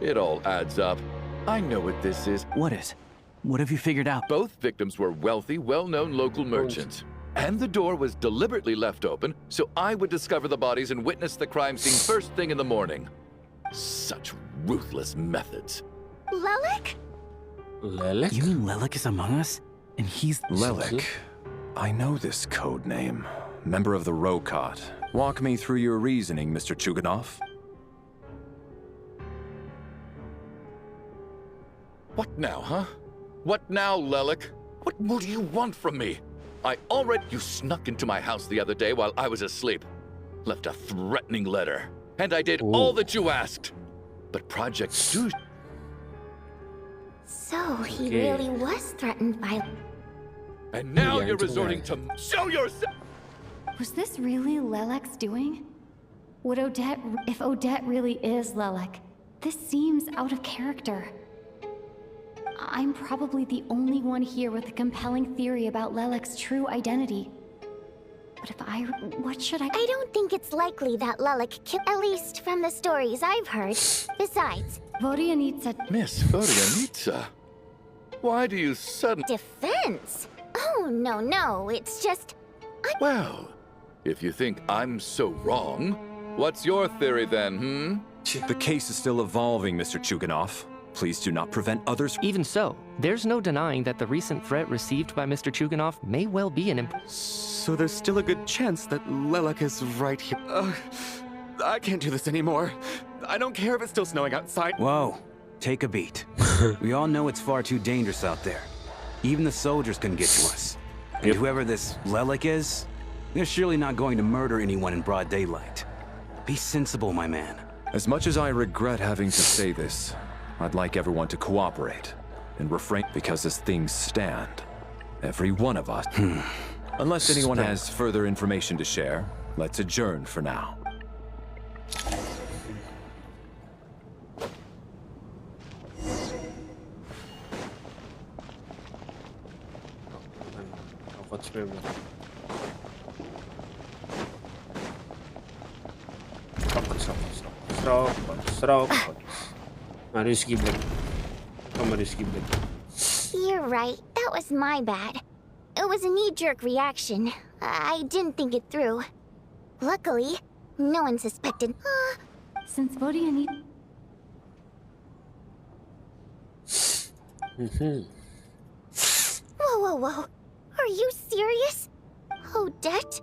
it all adds up. I know what this is. What is? What have you figured out? Both victims were wealthy, well-known local merchants. And the door was deliberately left open, so I would discover the bodies and witness the crime scene first thing in the morning. Such ruthless methods. Lelek? Lelek? You mean Lelek is among us? And he's... Lelek. I know this code name. Member of the Rokot. Walk me through your reasoning, Mr. Chuganov. What now, huh? What now, Lelek? What more do you want from me? You snuck into my house the other day while I was asleep. Left a threatening letter. And I did all that you asked. But Project Snezhnaya... So, he really was threatened by... And now you're resorting to show yourself! Was this really Lelek's doing? Would Odette... If Odette really is Lelek, this seems out of character. I'm probably the only one here with a compelling theory about Lelek's true identity. But if what should I... I don't think it's likely that Lelek killed, at least from the stories I've heard. Besides... Vodianitsa... Miss Vodianitsa? Why do you suddenly... Defense? Oh, no, it's just... Well, if you think I'm so wrong, what's your theory then, The case is still evolving, Mr. Chuganov. Please do not prevent others. Even so, there's no denying that the recent threat received by Mr. Chuganov may well be an So there's still a good chance that Lelek is right here. I can't do this anymore. I don't care if it's still snowing outside. Whoa, take a beat. We all know it's far too dangerous out there. Even the soldiers couldn't get to us. And whoever this Lelek is, they're surely not going to murder anyone in broad daylight. Be sensible, my man. As much as I regret having to say this, I'd like everyone to cooperate and refrain, because as things stand, every one of us. Unless anyone has further information to share, let's adjourn for now. You're right. That was my bad. It was a knee-jerk reaction. I didn't think it through. Luckily, no one suspected. Since what do you need? Whoa. Are you serious? Odette?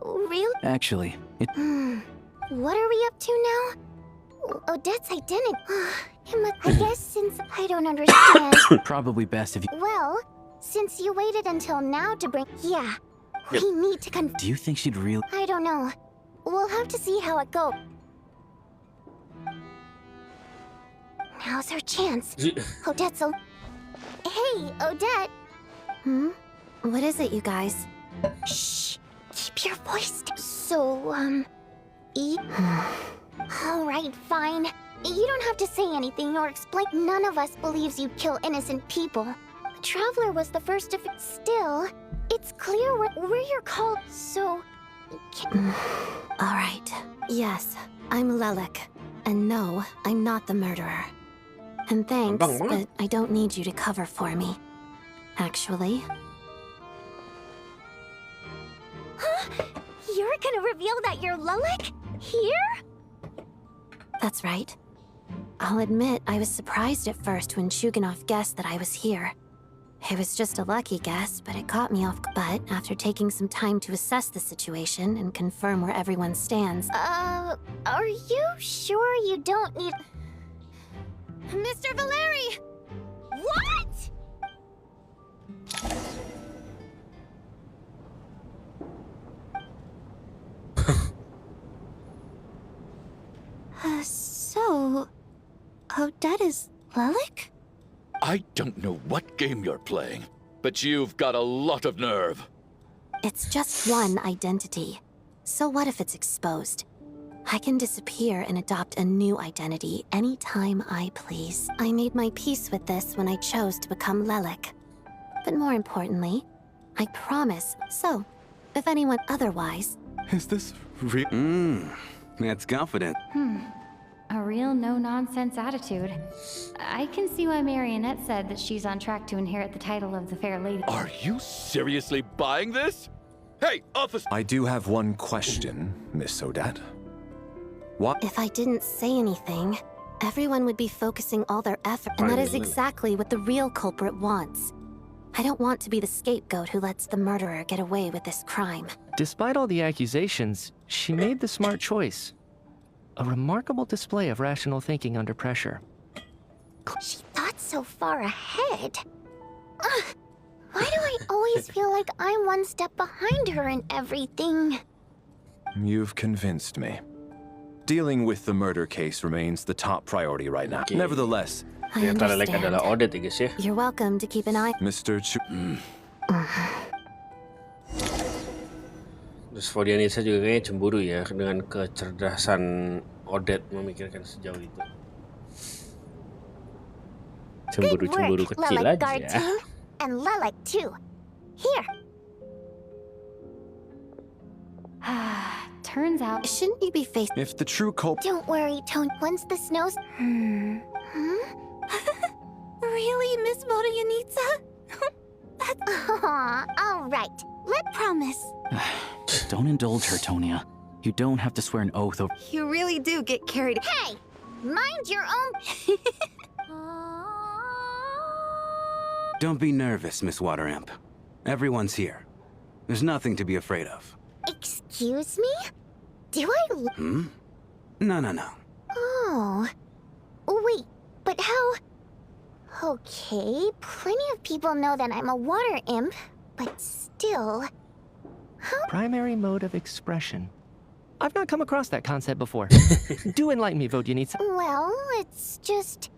Really? Actually, it... What are we up to now? Odette's identity. I guess since I don't understand... Probably best if you... Well, since you waited until now to bring... Yeah, we need to Do you think she'd really... I don't know. We'll have to see how it goes. Now's our chance. Odette's a... Hey, Odette! What is it, you guys? Shh! Keep your voice down. So, Alright, fine. You don't have to say anything or explain. None of us believes you'd kill innocent people. The Traveler was the first to... Still, it's clear where you're called, so... Alright. Yes, I'm Lelek. And no, I'm not the murderer. And thanks, but I don't need you to cover for me. Actually... Huh? You're gonna reveal that you're Lelek? Here? That's right. I'll admit I was surprised at first when Chuganov guessed that I was here. It was just a lucky guess, but it caught me off. But after taking some time to assess the situation and confirm where everyone stands... Are you sure you don't need... Mr. Valeri! What?! So... Odette is Lelek? I don't know what game you're playing, but you've got a lot of nerve. It's just one identity. So what if it's exposed? I can disappear and adopt a new identity anytime I please. I made my peace with this when I chose to become Lelek. But more importantly, I promise. So, if anyone otherwise... Is this real? That's confident. A real no-nonsense attitude. I can see why Marionette said that she's on track to inherit the title of the Fair Lady. Are you seriously buying this? Hey, officer! I do have one question, Miss Odette. What? If I didn't say anything, everyone would be focusing all their effort, and that is exactly what the real culprit wants. I don't want to be the scapegoat who lets the murderer get away with this crime. Despite all the accusations, she made the smart choice. A remarkable display of rational thinking under pressure. She thought so far ahead. Why do I always feel like I'm one step behind her in everything? You've convinced me. Dealing with the murder case remains the top priority right now. Nevertheless, I understand. You're welcome to keep an eye. Mr. Terus Vodianisa juga kayaknya cemburu ya dengan kecerdasan Odette memikirkan sejauh itu. Cemburu-cemburu kecil Lelek aja. Guard team, and Lelek too. Here. Turns out, shouldn't you be faced? If the true culprit... Don't worry, Tone. Once the snow's... Really, Miss Vodianisa? All right. Let's promise. Don't indulge her, Tonia. You don't have to swear an oath over... You really do get carried... Hey! Mind your own... Don't be nervous, Miss Water Imp. Everyone's here. There's nothing to be afraid of. Excuse me? Do I... No. Oh. Wait, but how... Okay, plenty of people know that I'm a water imp, but still... Primary mode of expression. I've not come across that concept before. Do enlighten me, Vodyanica. Well, it's just...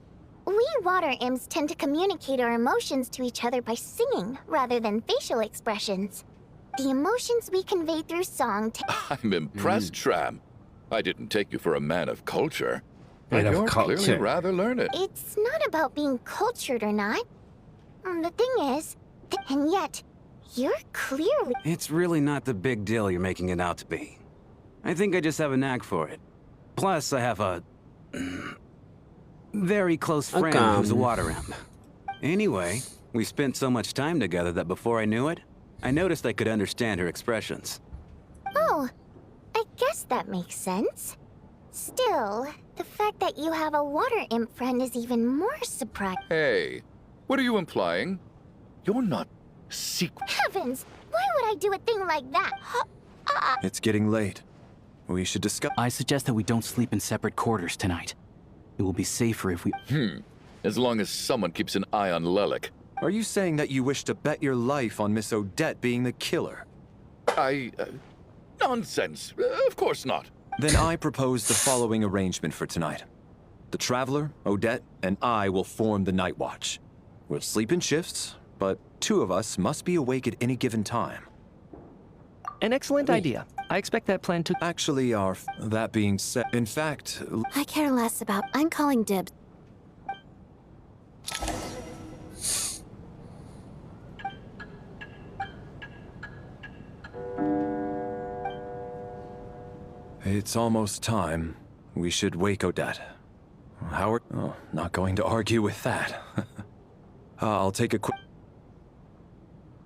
We water imps tend to communicate our emotions to each other by singing, rather than facial expressions. The emotions we convey through song... I'm impressed, Shram. I didn't take you for a man of culture. But Man of you're culture. clearly rather learned. It's not about being cultured or not. The thing is... And yet, you're clearly... It's really not the big deal you're making it out to be. I think I just have a knack for it. Plus, I have a... very close friend who's a water imp. Anyway, we spent so much time together that before I knew it, I noticed I could understand her expressions. Oh, I guess that makes sense. Still, the fact that you have a water imp friend is even more surprising. Hey, what are you implying? You're not secret. Heavens! Why would I do a thing like that? It's getting late. We should discuss. I suggest that we don't sleep in separate quarters tonight. It will be safer if we... As long as someone keeps an eye on Lelek. Are you saying that you wish to bet your life on Miss Odette being the killer? Nonsense. Of course not. Then I propose the following arrangement for tonight. The Traveler, Odette, and I will form the Night Watch. We'll sleep in shifts, but 2 of us must be awake at any given time. An excellent idea. I expect that plan to... Actually, that being said, in fact... I care less about... I'm calling dibs. It's almost time. We should wake Odette. Howard? Oh, not going to argue with that. I'll take a quick...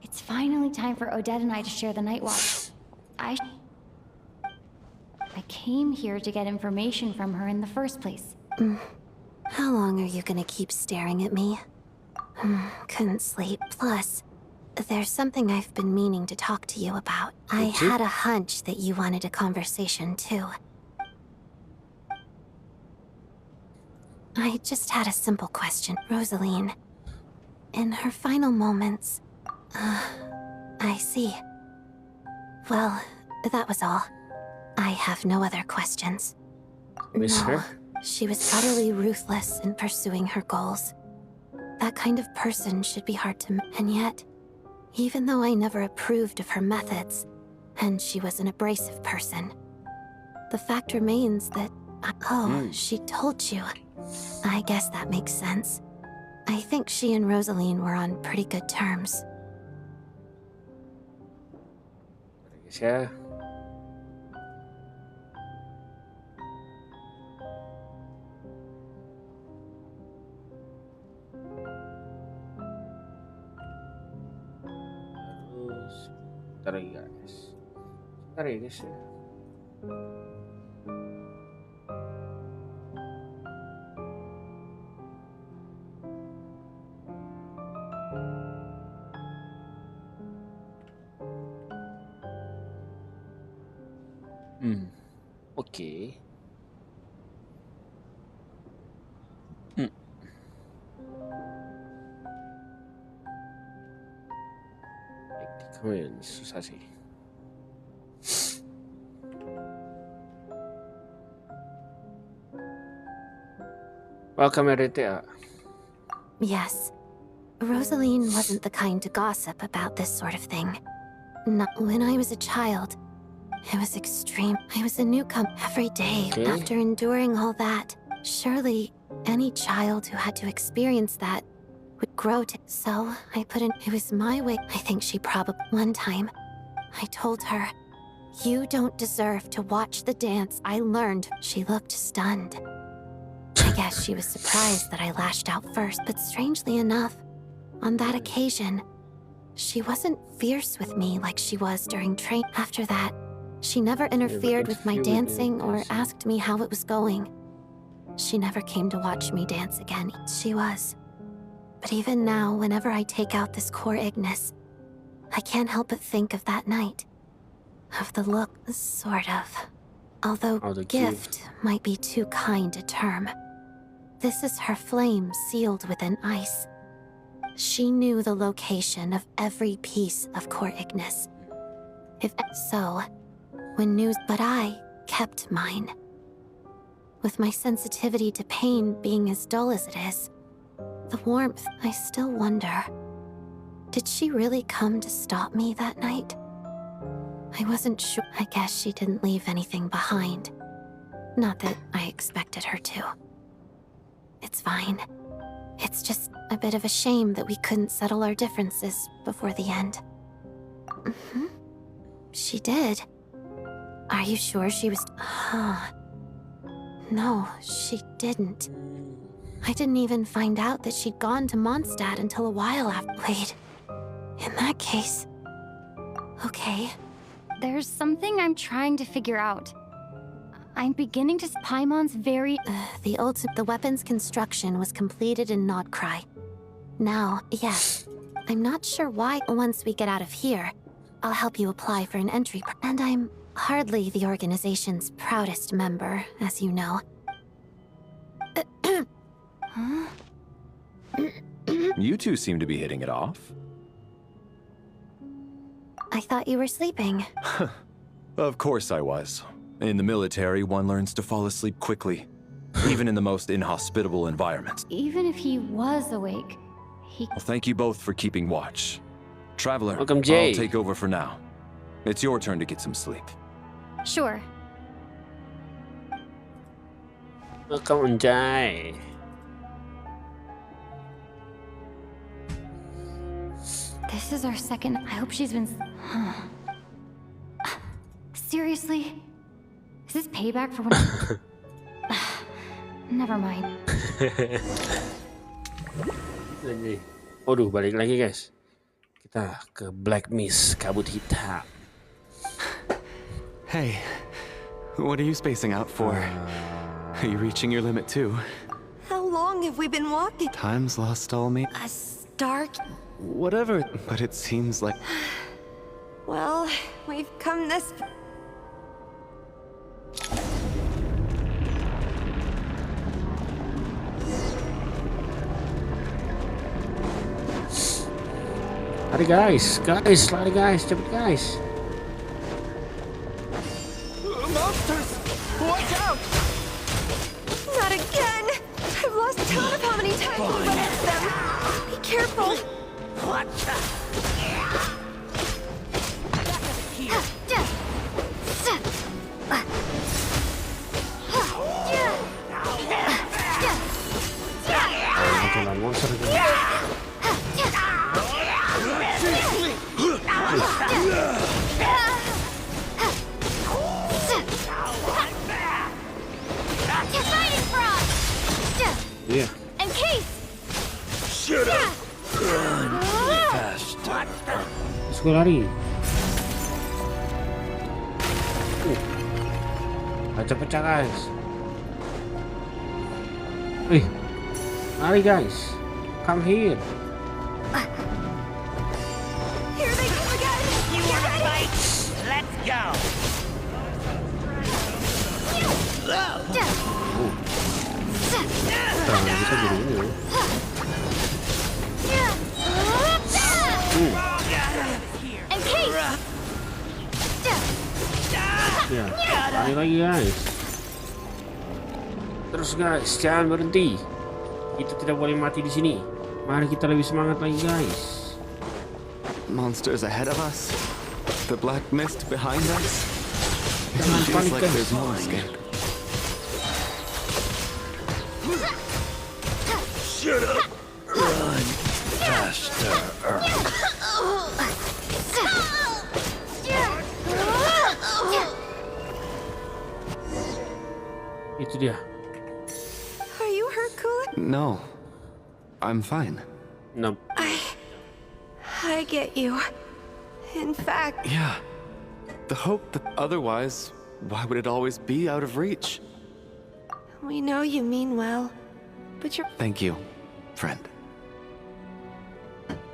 It's finally time for Odette and I to share the night watch. I came here to get information from her in the first place. How long are you gonna keep staring at me? Couldn't sleep. Plus, there's something I've been meaning to talk to you about. I had a hunch that you wanted a conversation, too. I just had a simple question. Rosaline, in her final moments... I see. Well, that was all. I have no other questions. Miss her? She was utterly ruthless in pursuing her goals. That kind of person should be hard to... And yet, even though I never approved of her methods, and she was an abrasive person, the fact remains that... she told you. I guess that makes sense. I think she and Rosaline were on pretty good terms. Yeah. Bentar ya guys. Bentar ya guys ya. Oke. Keren, susah sih. Welcome, Odette. Yes. Rosaline wasn't the kind to gossip about this sort of thing. Not when I was a child. It was extreme. I was a newcomer every day. After enduring all that, surely any child who had to experience that would grow to... So I put in... It was my way. I think she probably... One time, I told her, "You don't deserve to watch the dance I learned." She looked stunned. I guess she was surprised that I lashed out first, but strangely enough, on that occasion, she wasn't fierce with me like she was during train. After that, she never interfered with my dancing or asked me how it was going. She never came to watch me dance again. She was But even now, whenever I take out this core Ignis, I can't help but think of that night. Of the look, sort of. Although gift might be too kind a term. This is her flame sealed within ice. She knew the location of every piece of core Ignis. If so, when news, but I kept mine. With my sensitivity to pain being as dull as it is, the warmth, I still wonder. Did she really come to stop me that night? I wasn't sure. I guess she didn't leave anything behind. Not that I expected her to. It's fine. It's just a bit of a shame that we couldn't settle our differences before the end. She did. Are you sure she was... No, she didn't. I didn't even find out that she'd gone to Mondstadt until a while after. Wait. In that case... Okay. There's something I'm trying to figure out. I'm beginning to... Paimon's very... The weapon's construction was completed in Nodcry. Now, yes. I'm not sure why. Once we get out of here, I'll help you apply for an entry. And I'm hardly the organization's proudest member, as you know. You two seem to be hitting it off. I thought you were sleeping. Of course I was. In the military, one learns to fall asleep quickly, even in the most inhospitable environments. Even if he was awake, Well, thank you both for keeping watch. Traveler, Welcome, Jay. I'll take over for now. It's your turn to get some sleep. Sure. Welcome, Jay. This is our second... I hope she's been... Seriously? Is this payback for when... Never mind. Lagi. Waduh, balik lagi guys. Kita ke Black Mist, kabut hitam. Hey, what are you spacing out for? Are you reaching your limit too? How long have we been walking? Time's lost all me. A stark... Whatever, but it seems like... Well, we've come this... Lari guys, lari guys, cepet guys. Monsters! Watch out! Not again! I've lost count of how many times we've run into them. Be careful! Watch out! Jalan monster. Yeah. In case. Shut up. Run faster. Let's go lari. Pecah-pecah guys. Wih, lari guys. Come here. Here they come again! You wanna fight? Let's go! Tangan kita jadi ini loh. Ya, lari lagi guys. Terus guys, jangan berhenti. Kita tidak boleh mati di sini. Mari kita lebih semangat lagi guys. Monsters ahead of us? The black mist behind us? It Jangan feels panik like guys. there's no escape. Shut up. Run faster. Itu dia. Are you hurt, Kula? No. I'm fine. No. I get you. In fact... Yeah. The hope that otherwise, why would it always be out of reach? We know you mean well, but you're... Thank you, friend.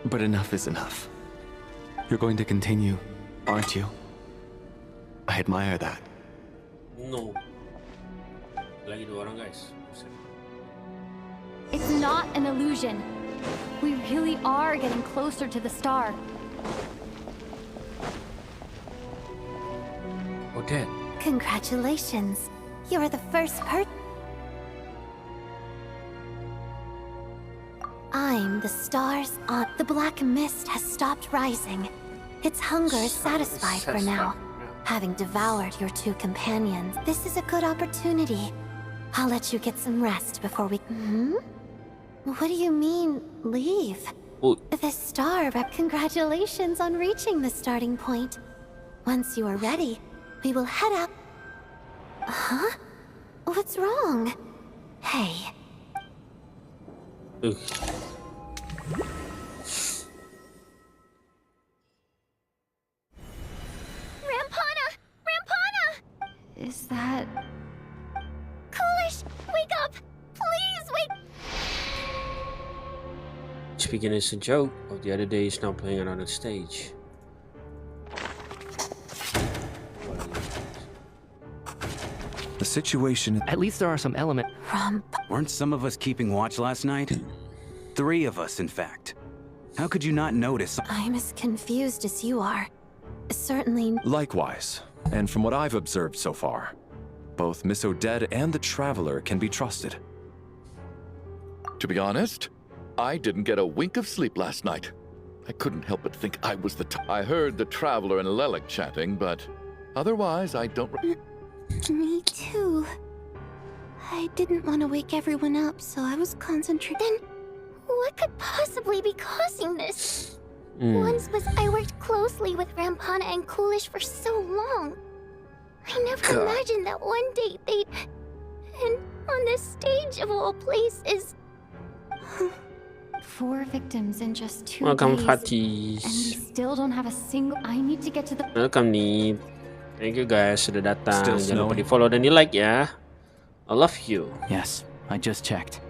But enough is enough. You're going to continue, aren't you? I admire that. No. Lagi 2 orang guys. It's not an illusion. We really are getting closer to the star. Odette. Congratulations. You're the first person. I'm the stars on. The black mist has stopped rising. Its hunger is satisfied for now. Having devoured your 2 companions, this is a good opportunity. I'll let you get some rest before we... What do you mean, leave? The star rep. Congratulations on reaching the starting point. Once you are ready, we will head out. Huh? What's wrong? Hey. Rampana! Rampana! Is that... Coolish, wake up! Please wake... Speaking as a joke of the other day is now playing another stage. The situation... At least there are some elements. Weren't some of us keeping watch last night? 3 of us, in fact. How could you not notice? I'm as confused as you are. Certainly... Likewise. And from what I've observed so far, both Miss Odette and the Traveler can be trusted. To be honest, I didn't get a wink of sleep last night. I couldn't help but think I was the I heard the Traveler and Lelek chatting, but otherwise I don't... Me too. I didn't want to wake everyone up, so I was concentrating. Then, what could possibly be causing this? Once was I worked closely with Rampana and Coolish for so long. I never imagined that one day they'd... And on this stage of all places... 4 victims in just 2 Welcome, days. Fatis. And we still don't have a single... I need to get to the... Welcome nih. Thank you guys sudah datang. Still Jangan lupa snowing? di follow dan di like ya. I love you. Yes, I just checked.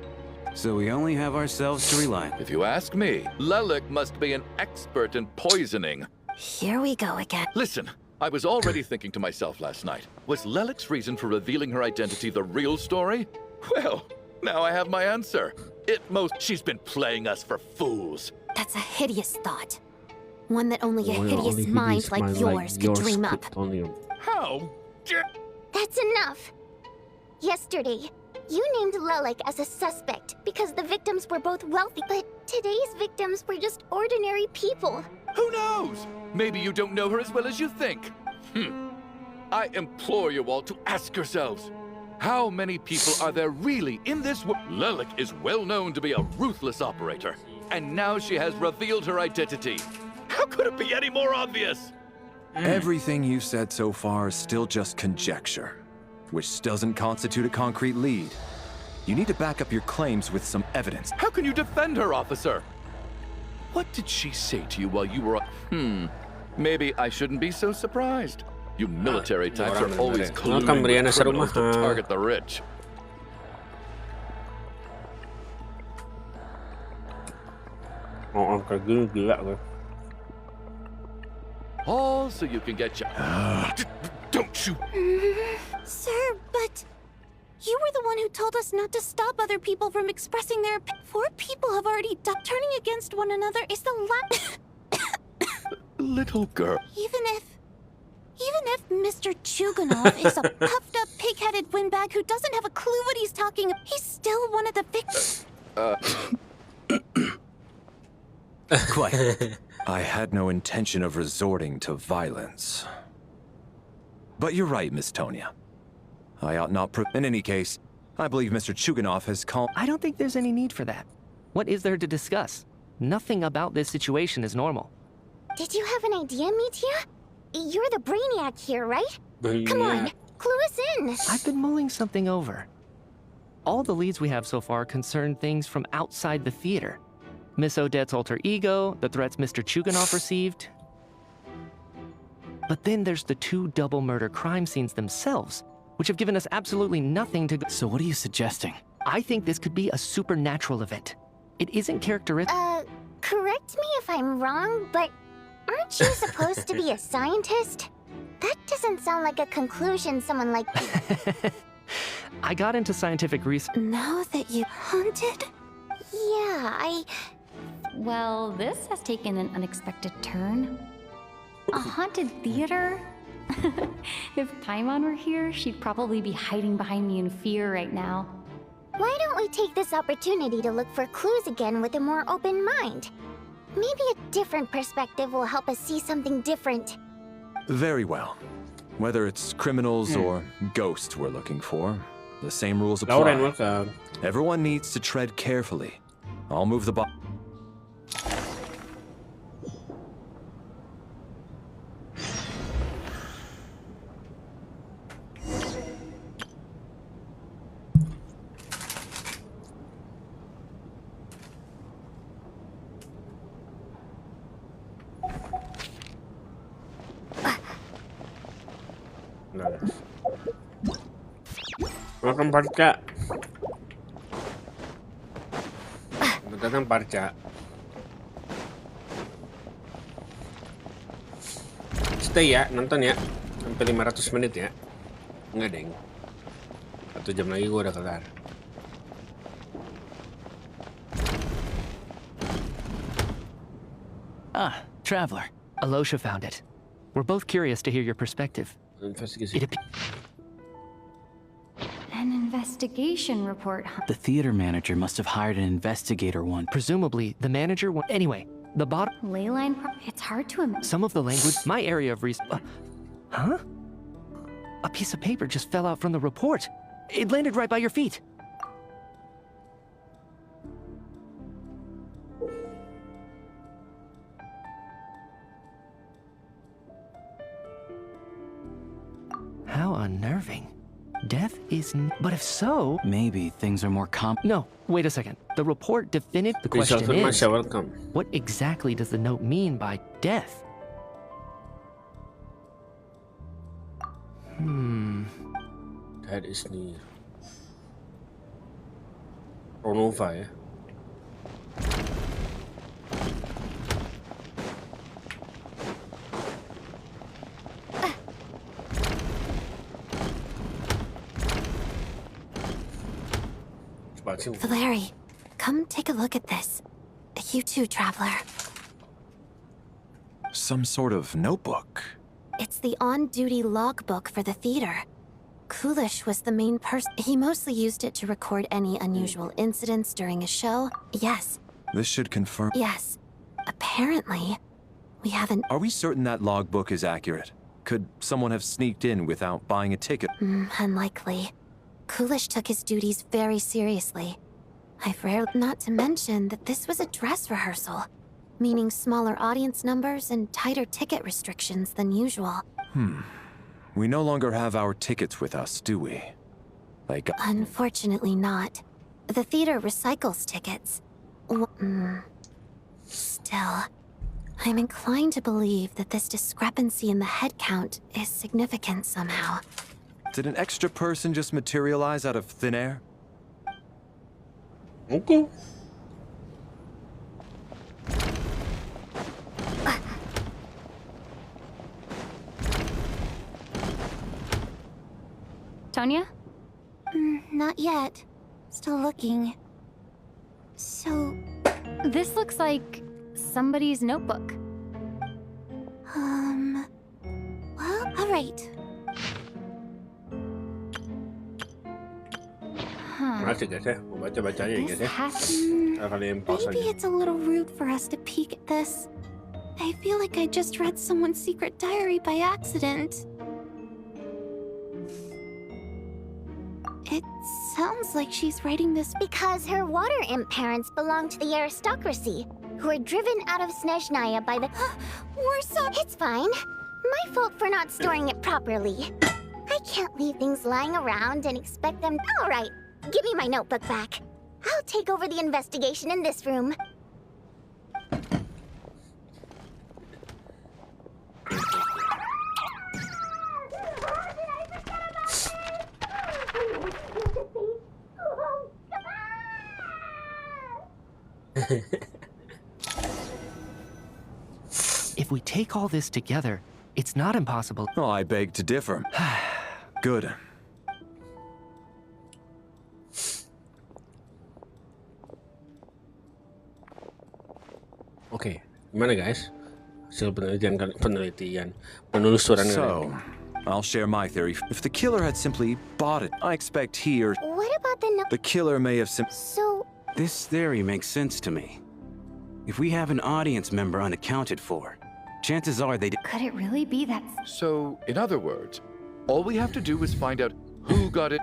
So we only have ourselves to rely on. If you ask me, Lelek must be an expert in poisoning. Here we go again. Listen, I was already thinking to myself last night, was Lelek's reason for revealing her identity the real story? Well, now I have my answer. She's been playing us for fools. That's a hideous thought. One that only a hideous mind like yours could dream up. How? That's enough! Yesterday, you named Lelek as a suspect because the victims were both wealthy, but today's victims were just ordinary people. Who knows? Maybe you don't know her as well as you think. I implore you all to ask yourselves, how many people are there really in this world? Lelek is well known to be a ruthless operator, and now she has revealed her identity. How could it be any more obvious? Everything you said so far is still just conjecture, which doesn't constitute a concrete lead. You need to back up your claims with some evidence. How can you defend her, officer? What did she say to you while you were... Maybe I shouldn't be so surprised. You military types are always colluding with criminals to target the rich. Kayak gini gila gue. All so you can get your... Don't you... Sir, but... You were the one who told us not to stop other people from expressing their... 4 people have already died. Turning against one another is the last... Little girl. Even if Mr. Chuganov is a puffed-up, pig-headed windbag who doesn't have a clue what he's talking about, he's still one of the victims. Quiet. I had no intention of resorting to violence. But you're right, Miss Tonya. I ought not In any case, I believe Mr. Chuganov has calmed... I don't think there's any need for that. What is there to discuss? Nothing about this situation is normal. Did you have an idea, Mitya? You're the brainiac here, right? Come on, clue us in. I've been mulling something over. All the leads we have so far concern things from outside the theater. Miss Odette's alter ego, the threats Mr. Chuganov received. But then there's the 2 double murder crime scenes themselves, which have given us absolutely nothing to go... So what are you suggesting? I think this could be a supernatural event. It isn't characteristic... Correct me if I'm wrong, but aren't you supposed to be a scientist? That doesn't sound like a conclusion someone like you. I got into scientific research. Now that you haunted? Yeah, Well, this has taken an unexpected turn. A haunted theater? If Paimon were here, she'd probably be hiding behind me in fear right now. Why don't we take this opportunity to look for clues again with a more open mind? Maybe a different perspective will help us see something different. Very well. Whether it's criminals or ghosts we're looking for, the same rules apply. Lauren, welcome. Everyone needs to tread carefully. I'll move the box. Welcome, Parca. Selamat datang, Parca. Stay ya, nonton ya. Sampai 500 menit ya. Enggak, deng. 1 jam lagi gua udah kelar. Ah, Traveler. Alyosha found it. We're both curious to hear your perspective. An investigation report, huh? The theater manager must have hired an investigator once. Presumably, the manager Anyway, the bottom... Leyline it's hard to imagine. Some of the language... My area of research... huh? A piece of paper just fell out from the report. It landed right by your feet. How unnerving. Death is but if so... Maybe things are more No, wait a second. The report definitive... The question is, what exactly does the note mean by death? That is near. Ronova ya. Valeri, come take a look at this. You too, Traveler. Some sort of notebook. It's the on-duty logbook for the theater. Kulish was the main person. He mostly used it to record any unusual incidents during a show. Yes. This should confirm... Yes. Apparently, we haven't... Are we certain that logbook is accurate? Could someone have sneaked in without buying a ticket? Unlikely. Kulish took his duties very seriously. I've rarely... Not to mention that this was a dress rehearsal, meaning smaller audience numbers and tighter ticket restrictions than usual. We no longer have our tickets with us, do we? Like... Unfortunately not. The theater recycles tickets. Still, I'm inclined to believe that this discrepancy in the head count is significant somehow. Did an extra person just materialize out of thin air? Okay. Tonya? Not yet. Still looking. So... This looks like somebody's notebook. Well, alright. Baca guys ya, mau baca-baca aja guys ya. Kalian pause Maybe aja. it's a little rude for us to peek at this. I feel like I just read someone's secret diary by accident. It sounds like she's writing this because her water imp parents belong to the aristocracy, who were driven out of Snezhnaya by the... Warsaw! It's fine. My fault for not storing it properly. I can't leave things lying around and expect them... Alright, give me my notebook back. I'll take over the investigation in this room. If we take all this together, it's not impossible. Oh, I beg to differ. Good. Oke, gimana guys? Hasil penelitian penelusuran. So, I'll share my theory. If the killer had simply bought it, I expect he or What about the killer may have simply... So... This theory makes sense to me. If we have an audience member unaccounted for, chances are they did... Could it really be that... So, in other words, all we have to do is find out who got it.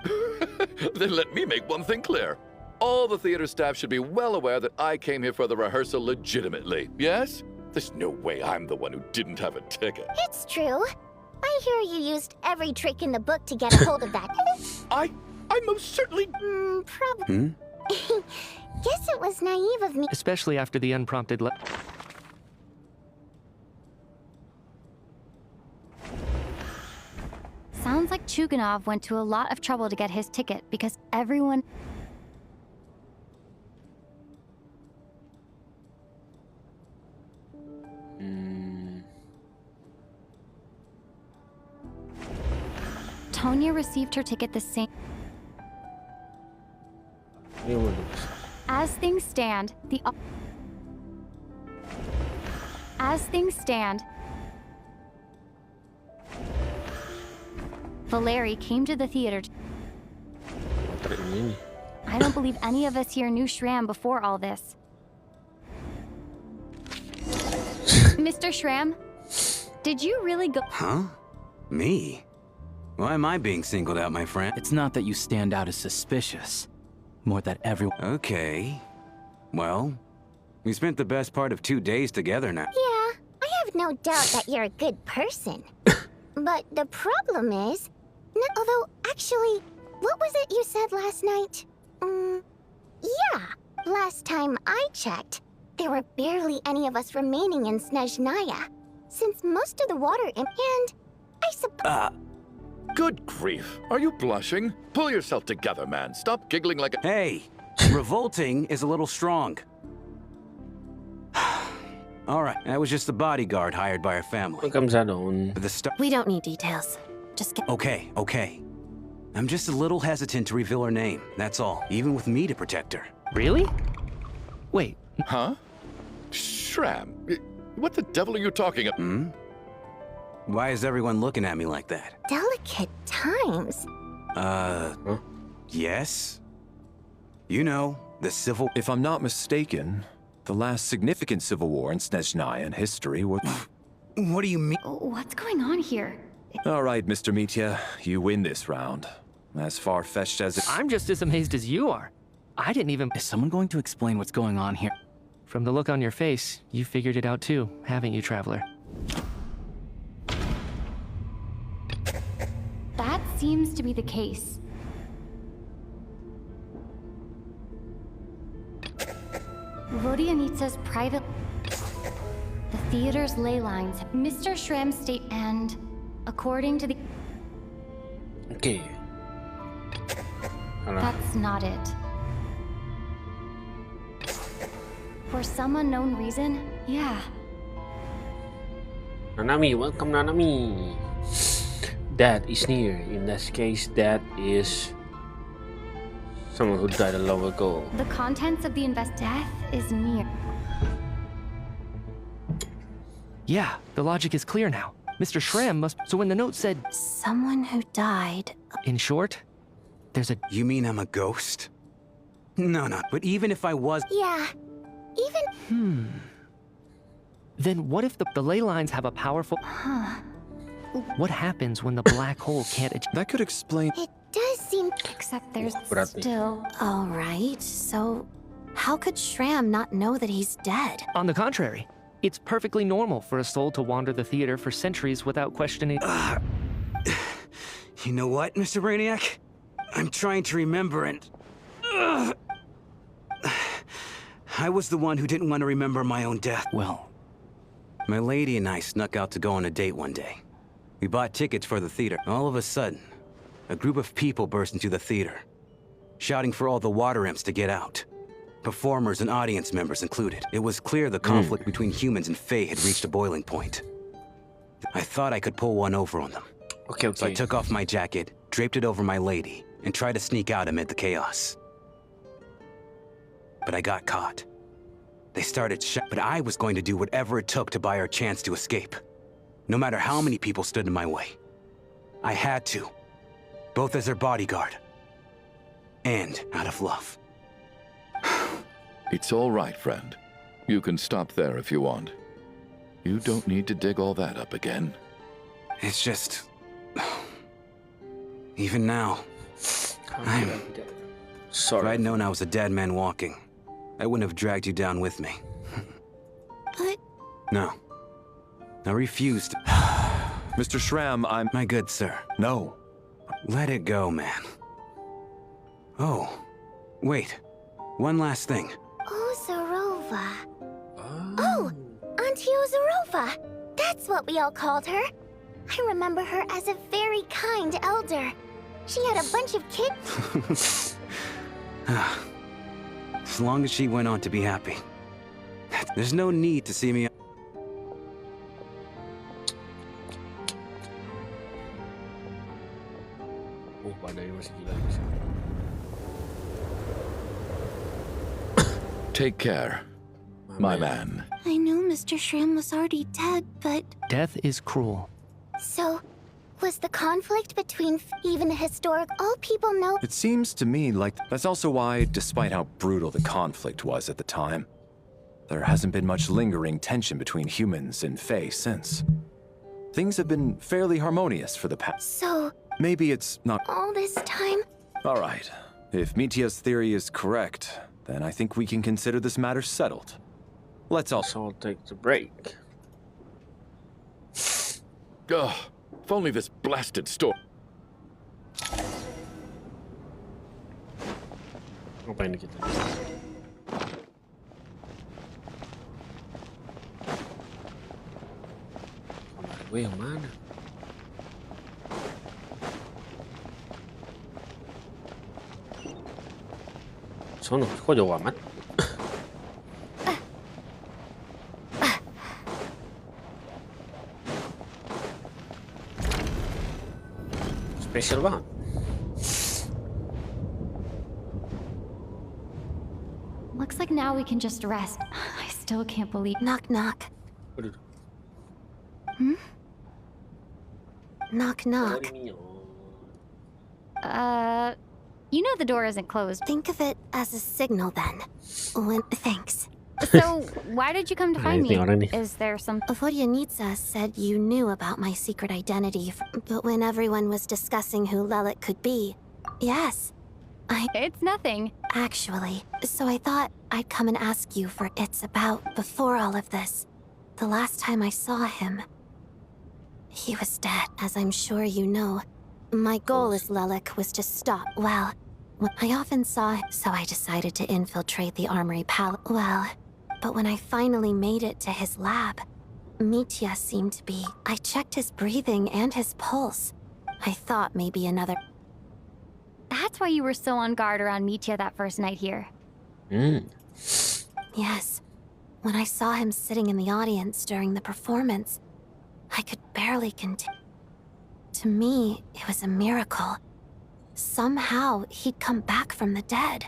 Then let me make one thing clear. All the theater staff should be well aware that I came here for the rehearsal legitimately, yes? There's no way I'm the one who didn't have a ticket. It's true. I hear you used every trick in the book to get a hold of that. I most certainly... Probably. Guess it was naive of me. Especially after the unprompted Sounds like Chuganov went to a lot of trouble to get his ticket because everyone... Tonya received her ticket the same... As things stand, Valeri came to the theater. I don't believe any of us here knew Shram before all this. Mr. Shram, did you really go? Huh? Me? Why am I being singled out, my friend? It's not that you stand out as suspicious. More that everyone... Okay. Well, we spent the best part of 2 days together now. Yeah, I have no doubt that you're a good person. But the problem is... although, actually, what was it you said last night? Yeah, last time I checked, there were barely any of us remaining in Snezhnaya, since most of the water and I suppose... Good grief. Are you blushing? Pull yourself together, man. Stop giggling like a... Hey, revolting is a little strong. All right, that was just the bodyguard hired by our family. We don't need details. Just get... Okay. I'm just a little hesitant to reveal her name, that's all. Even with me to protect her. Really? Wait. Huh? Shram, what the devil are you talking about? Why is everyone looking at me like that? Delicate times. Yes? You know, the civil... If I'm not mistaken, the last significant civil war in Snezhnaya in history was... What do you mean? What's going on here? All right, Mr. Mitya, you win this round. As far-fetched as it... I'm just as amazed as you are. I didn't even... Is someone going to explain what's going on here? From the look on your face, you figured it out too, haven't you, Traveler? That seems to be the case. Vodianitsa's private... The theater's ley lines, Mr. Shram's state, and according to the... Okay. That's not it. For some unknown reason, yeah. Nanami, welcome Nanami. That is near. In this case, that is someone who died a long ago. The contents of the death is near. Yeah, the logic is clear now. Mr. Shram must... So when the note said... Someone who died... In short, there's a... You mean I'm a ghost? No, but even if I was... Yeah, even... Then what if the ley lines have a powerful... What happens when the black hole can't... That could explain... It does seem... Except there's still... All right, so... How could Shram not know that he's dead? On the contrary, it's perfectly normal for a soul to wander the theater for centuries without questioning... You know what, Mr. Brainiac? I'm trying to remember and... I was the one who didn't want to remember my own death. Well... My lady and I snuck out to go on a date one day. We bought tickets for the theater. All of a sudden, a group of people burst into the theater, shouting for all the water imps to get out. performers and audience members included. It was clear the conflict between humans and Fae had reached a boiling point. I thought I could pull one over on them. Okay. So I took off my jacket, draped it over my lady, and tried to sneak out amid the chaos. But I got caught. They started but I was going to do whatever it took to buy our chance to escape. No matter how many people stood in my way. I had to. Both as their bodyguard. And out of love. It's all right, friend. You can stop there if you want. You don't need to dig all that up again. It's just... Even now... Sorry. If I'd known I was a dead man walking, I wouldn't have dragged you down with me. But... No. I refused. Mr. Schramm, I'm... My good sir. No. Let it go, man. Oh. Wait. One last thing. Ozarova. Oh, Auntie Ozarova. That's what we all called her. I remember her as a very kind elder. She had a bunch of kids. As long as she went on to be happy. There's no need to see me... Take care, my man. I knew Mr. Schramm was already dead, but... Death is cruel. So, was the conflict between even a historic... All people know... It seems to me like that's also why, despite how brutal the conflict was at the time, there hasn't been much lingering tension between humans and Fae since. Things have been fairly harmonious for the past. So... Maybe it's not... All this time? All right. If Mitya's theory is correct, then I think we can consider this matter settled. Let's all take the break. Ugh, if only this blasted store... Ngapain kita? Kamar gue yang mana? Sono, kok jauh amat? Spesial banget. Looks like now we can just rest. I still can't believe... Knock, knock. Hmm? Knock, knock. You know the door isn't closed. Think of it as a signal then. Thanks. So, why did you come to find me? Is there some... Vodyanitsa said you knew about my secret identity, but when everyone was discussing who Lelek could be, yes, It's nothing. Actually, so I thought I'd come and ask you for it's about before all of this. The last time I saw him, he was dead, as I'm sure you know. My goal as Lelek was to stop, well, I often saw him, so I decided to infiltrate the Armory Palace. Well, but when I finally made it to his lab, Mitya seemed to be... I checked his breathing and his pulse. I thought maybe another... That's why you were so on guard around Mitya that first night here. Yes. When I saw him sitting in the audience during the performance, I could barely continue. To me, it was a miracle. Somehow, he'd come back from the dead.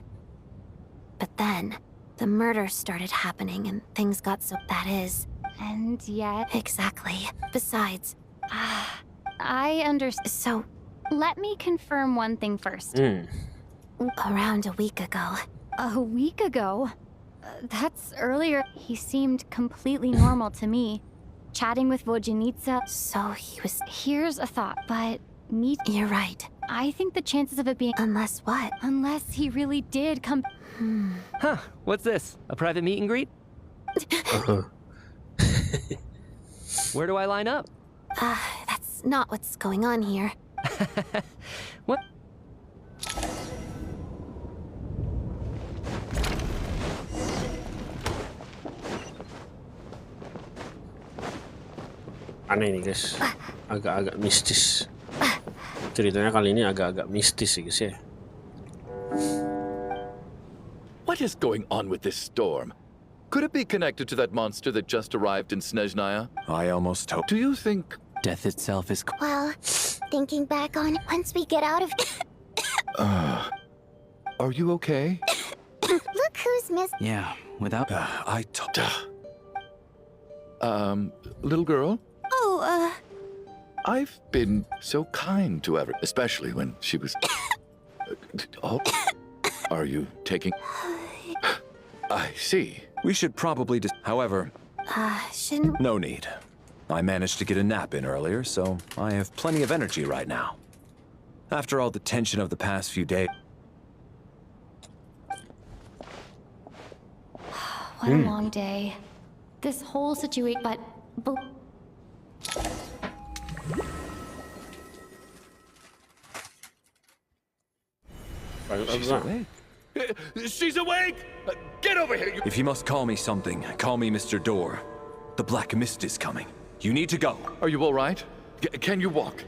But then, the murders started happening and things got so... That is... And yet... Exactly. Besides... I understand. So... Let me confirm one thing first. Around a week ago. A week ago? That's earlier. He seemed completely normal to me. Chatting with Vodyanitsa. So he was... Here's a thought, but... You're right. I think the chances of it being... Unless what? Unless he really did come... Huh, what's this? A private meet and greet? Where do I line up? That's not what's going on here. What? Aneh nih guys, agak-agak mistis. Ceritanya kali ini agak-agak mistis sih guys ya. What is going on with this storm? Could it be connected to that monster that just arrived in Snezhnaya? I almost hope. Do you think... Death itself is... Well, thinking back on once we get out of... Are you okay? Look who's missed. Yeah, without... Little girl? Oh, I've been so kind to Everett, especially when she was... Oh, are you taking... I see. We should probably however... shouldn't... No need. I managed to get a nap in earlier, so I have plenty of energy right now. After all the tension of the past few days... What a long day. This whole situation, but... She's awake. She's awake! Get over here, you... If you must call me something, call me Mr. Door. The Black Mist is coming. You need to go. Are you all right? Can you walk?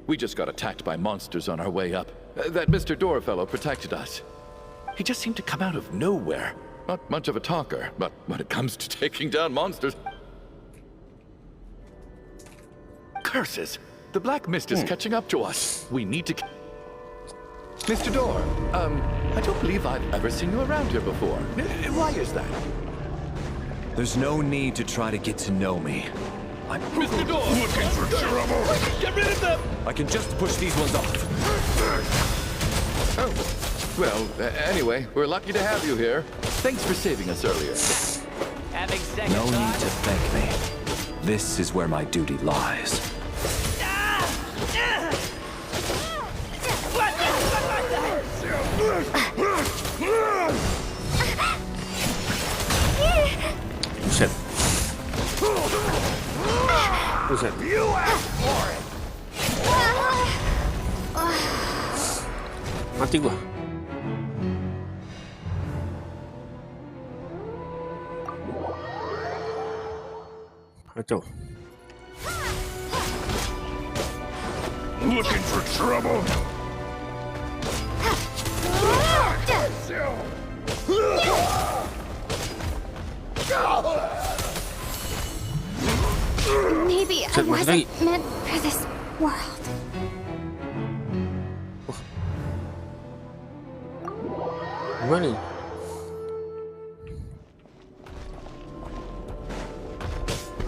We just got attacked by monsters on our way up. That Mr. Door fellow protected us. He just seemed to come out of nowhere. Not much of a talker, but when it comes to taking down monsters... Curses! The Black Mist is catching up to us. We need to... Mr. Door, I don't believe I've ever seen you around here before. Why is that? There's no need to try to get to know me. I'm... Mr. Door! Looking for trouble! Get rid of them! I can just push these ones off. Oh, well, anyway, we're lucky to have you here. Thanks for saving us earlier. No need to thank me. This is where my duty lies. Buset. Buset. You asked for it! Mati gua. Kacau. Looking for trouble? Maybe I wasn't meant for this world. Gimana?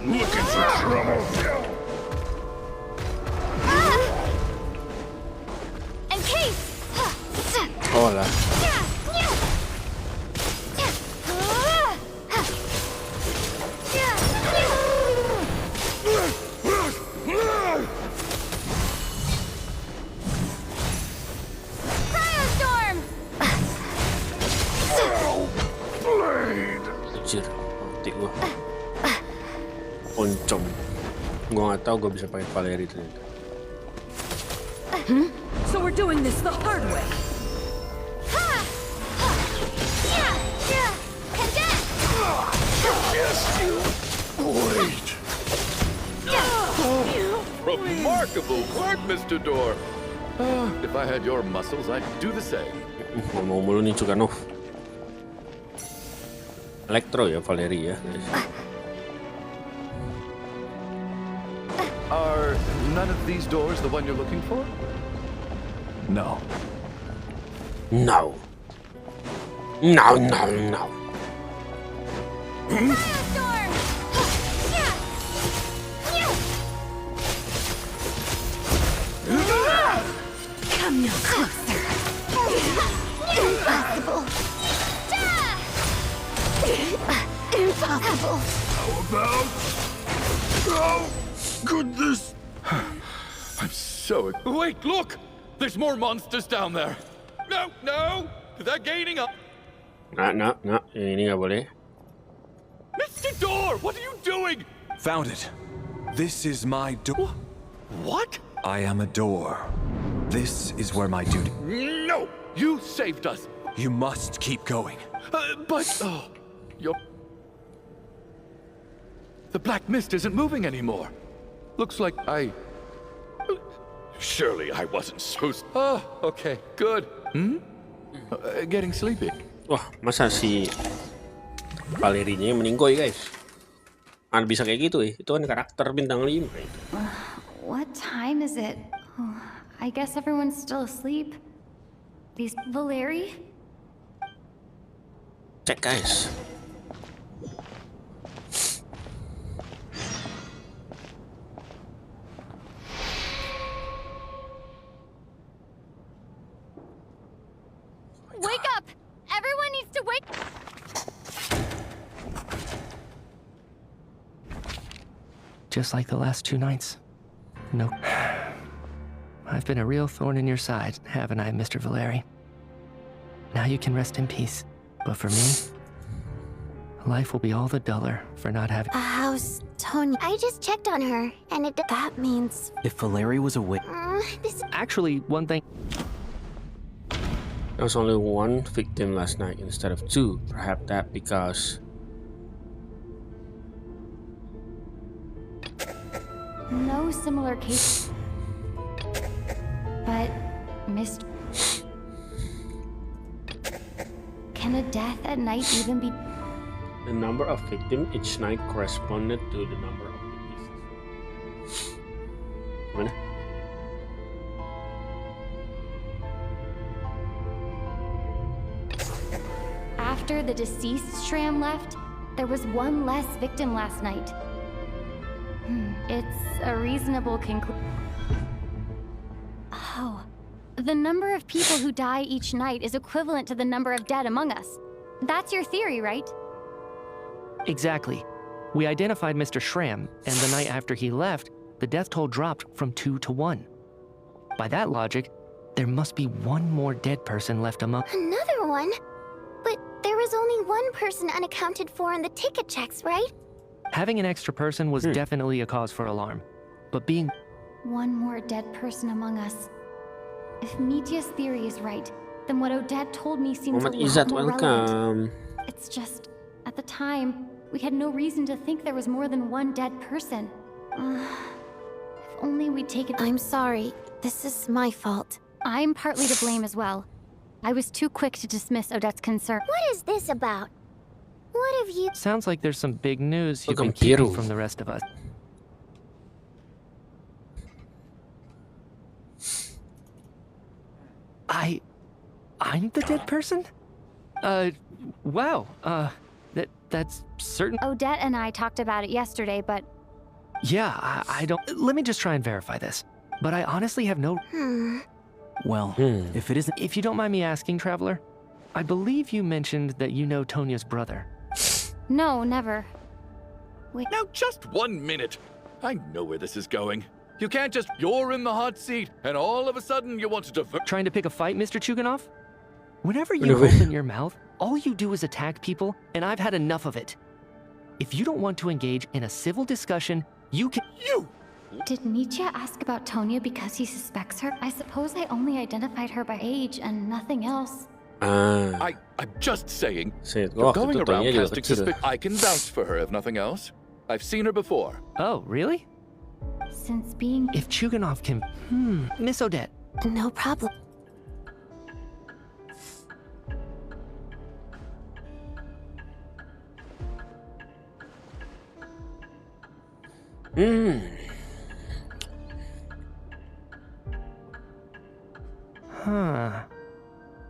Looking for trouble? In case. Oh lah. Anjir, mati gua. Oncom. Gua nggak tahu gua bisa pakai Valeri ternyata. So we're doing this the hard way. Wait. Remarkable work, Mr. Door. If I had your muscles, I'd do the same. Mau mulu nih Cukanov. Elektro ya, Valeri ya. Are none of these doors the one you're looking for? No. No. No, no, no. Come no closer. Impossible. Impossible. How about... Oh, goodness. I'm so... Wait, look! There's more monsters down there. No, no! They're gaining up. Nah. Ini nggak boleh. Mr. Door, what are you doing? Found it. This is my door. What? I am a door. This is where my duty... No! You saved us. You must keep going. But... Oh, you're... The Black Mist isn't moving anymore. Looks like I... Surely I wasn't supposed... Oh, okay, good. Getting sleepy. Wah, masa si Valerinya yang meninggoy, guys? Bisa kayak gitu ya? Itu kan karakter bintang 5 itu. What time is it? Oh, I guess everyone's still asleep. These Valeri? Cek, guys. Wake up! Everyone needs to wake. Just like the last 2 nights. No. I've been a real thorn in your side, haven't I, Mr. Valeri? Now you can rest in peace. But for me, life will be all the duller for not having... How's Tony? I just checked on her, and that means... If Valeri was away... Actually, one thing... There was only 1 victim last night instead of 2. Perhaps that because... No similar case. But, Can a death at night even be... The number of victims each night corresponded to the number of witnesses. Gimana? After the deceased Shram left, there was 1 less victim last night. It's a reasonable conclusion. Oh. The number of people who die each night is equivalent to the number of dead among us. That's your theory, right? Exactly. We identified Mr. Shram, and the night after he left, the death toll dropped from 2 to 1. By that logic, there must be 1 more dead person left among... Another one? But there was only 1 person unaccounted for in the ticket checks, right? Having an extra person was definitely a cause for alarm. But being... 1 more dead person among us. If Mitya's theory is right, then what Odette told me seems a lot more relevant. It's just, at the time, we had no reason to think there was more than 1 dead person. If only we'd taken... I'm sorry. This is my fault. I'm partly to blame as well. I was too quick to dismiss Odette's concern. What is this about? What have you... Sounds like there's some big news you've been keeping from the rest of us. I'm the dead person? Wow, that's certain... Odette and I talked about it yesterday, but... Yeah, I don't... Let me just try and verify this. But I honestly have no... Well, if it isn't... If you don't mind me asking, Traveler, I believe you mentioned that you know Tonya's brother. No, never. Wait. Now, just 1 minute. I know where this is going. You can't just... You're in the hot seat, and all of a sudden you want to divert... Trying to pick a fight, Mr. Chuganov? Whenever you open your mouth, all you do is attack people, and I've had enough of it. If you don't want to engage in a civil discussion, you can... You! Did Mitya ask about Tonya because he suspects her? I suppose I only identified her by age and nothing else. I'm just saying. You're going around casting suspicion. I can vouch for her if nothing else. I've seen her before. Oh, really? Since being... If Chuganov can... Miss Odette. No problem.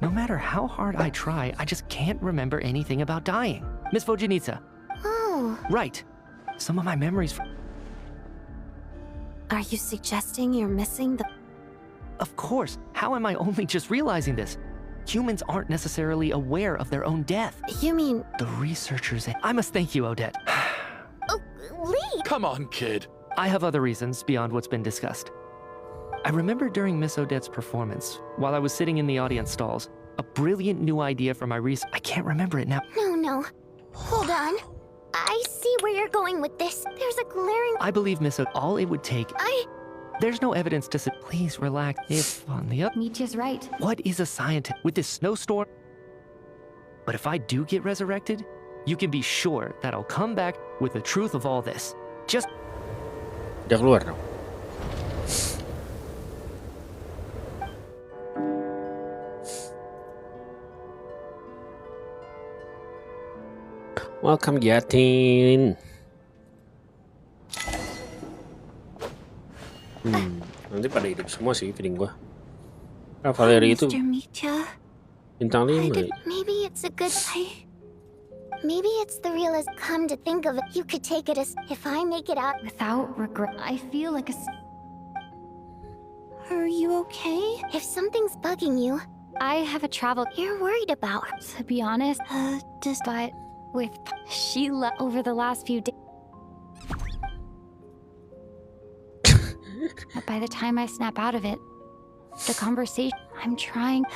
No matter how hard I try, I just can't remember anything about dying. Miss Vojanitsa. Oh. Right. Some of my memories... Are you suggesting you're missing the... Of course. How am I only just realizing this? Humans aren't necessarily aware of their own death. You mean... The researchers... I must thank you, Odette. Lee! Come on, kid. I have other reasons beyond what's been discussed. I remember during Miss Odette's performance, while I was sitting in the audience stalls, a brilliant new idea for my research. I can't remember it now. No. Hold on. I see where you're going with this. There's a glaring... I believe, Miss Odette, all it would take... There's no evidence to say... Please relax. If on the other... Mitya's right. What is a scientist with this snowstorm? But if I do get resurrected, you can be sure that I'll come back with the truth of all this. Just... Udah keluar dong. Welcome Yatin. Nanti pada hidup semua sih feeling gua. Valerie itu Mr. Mitya, bintang 5. maybe it's a good maybe it's the realest. Come to think of it, you could take it as if I make it out without regret. I feel like a... Are you okay? If something's bugging you, I have a travel you're worried about. To be honest, but with Sheila over the last few days. But by the time I snap out of it, the conversation, I'm trying.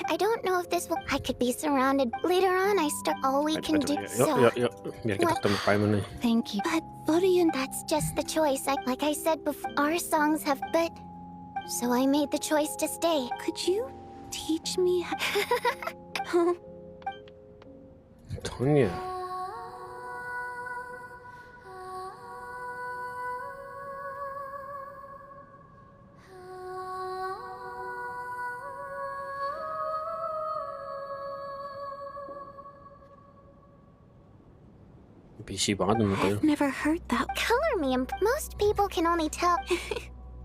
I don't know if this will. I could be surrounded. Later on, I start. All we can do. So. Biar kita ketemu Paimon nih. Thank you. But what do you? That's just the choice. Like I said before, our songs have. But so I made the choice to stay. Could you teach me? Tonya. PC banget I've never heard that. Color me. Most people can only tell.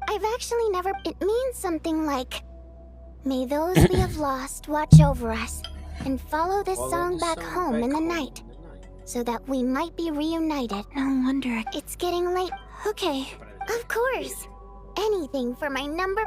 I've actually never. It means something like, "May those we have lost watch over us, and follow this song back home in the night, so that we might be reunited." No wonder it's getting late. Okay, of course. Anything for my number.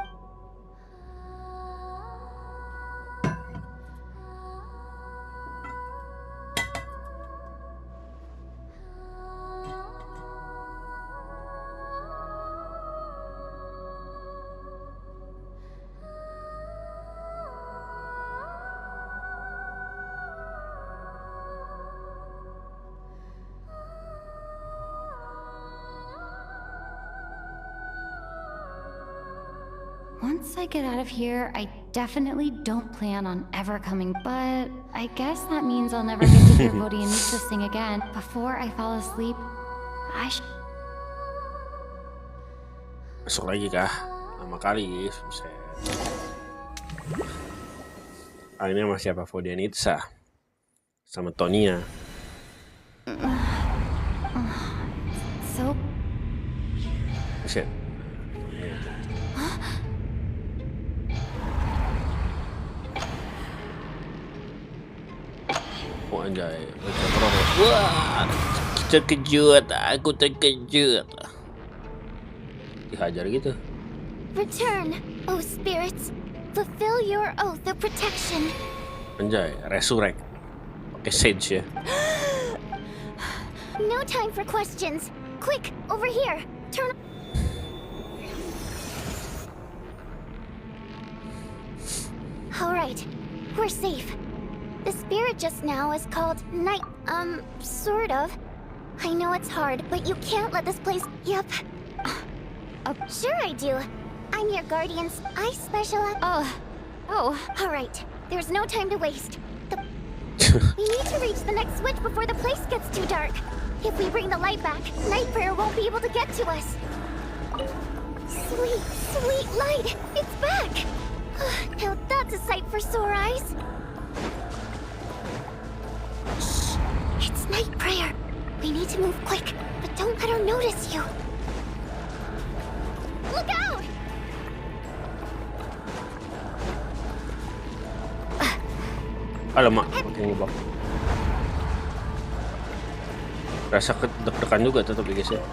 Once I get out of here, I definitely don't plan on ever coming. But I guess that means I'll never get to hear Vodianitsa sing again. Before I fall asleep, I should... Masuk lagi kah? Lama kali, buset. Kali ini sama siapa? Vodianitsa sama Tonia. So... Buset. Oh anjay, wah, terkejut, aku terkejut. Dihajar gitu. Return, oh spirits, fulfill your oath of protection. Anjay, resurrect. Pakai sage ya. No time for questions. Quick, over here. Turn. All right, we're safe. The spirit just now is called Night. Sort of. I know it's hard, but you can't let this place. Yep. Sure I do. I'm your guardians. I specialize. Oh. All right. There's no time to waste. We need to reach the next switch before the place gets too dark. If we bring the light back, Night Prayer won't be able to get to us. Sweet, sweet light. It's back. Now that's a sight for sore eyes. Shh! It's Night Prayer. We need to move quick, but don't let her notice you. Look out! Alamak, makin ngebak. Rasa deg-degan juga tetap ya guys ya.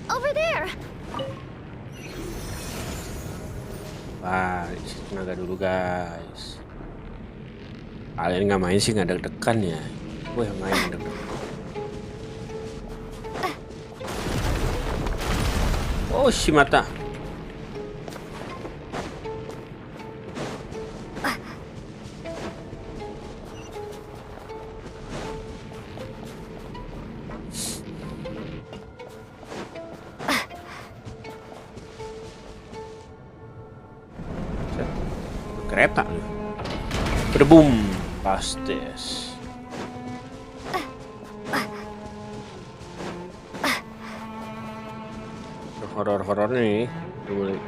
Over there. Wah, isi tenaga dulu guys. Kalian nggak main sih nggak deg-degan ya? Gue yang main deg-degan. Oh si mata. Kereta nih. Berbum, pastis. horor-horor nih. Mulai.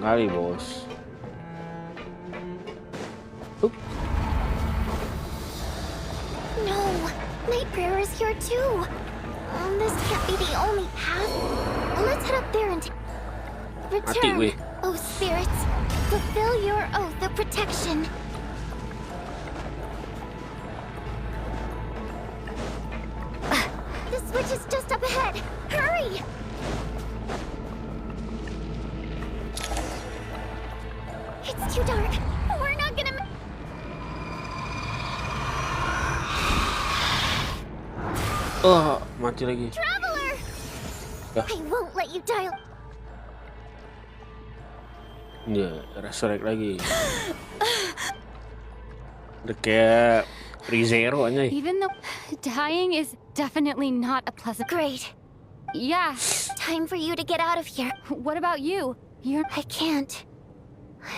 Kali bos. No, Nightmare is here too. This can't be the only path. Let's head up there and return. Oh, spirits, fulfill your oath of protection. The switch is just up ahead. Hurry! It's too dark. We're not gonna. Oh, mati lagi. Traveler! I won't let you die. Ya, resurrect lagi. Udah kayak ReZero aja. Even though dying is definitely not a pleasant. Great. Yeah. Time for you to get out of here. What about you? I can't.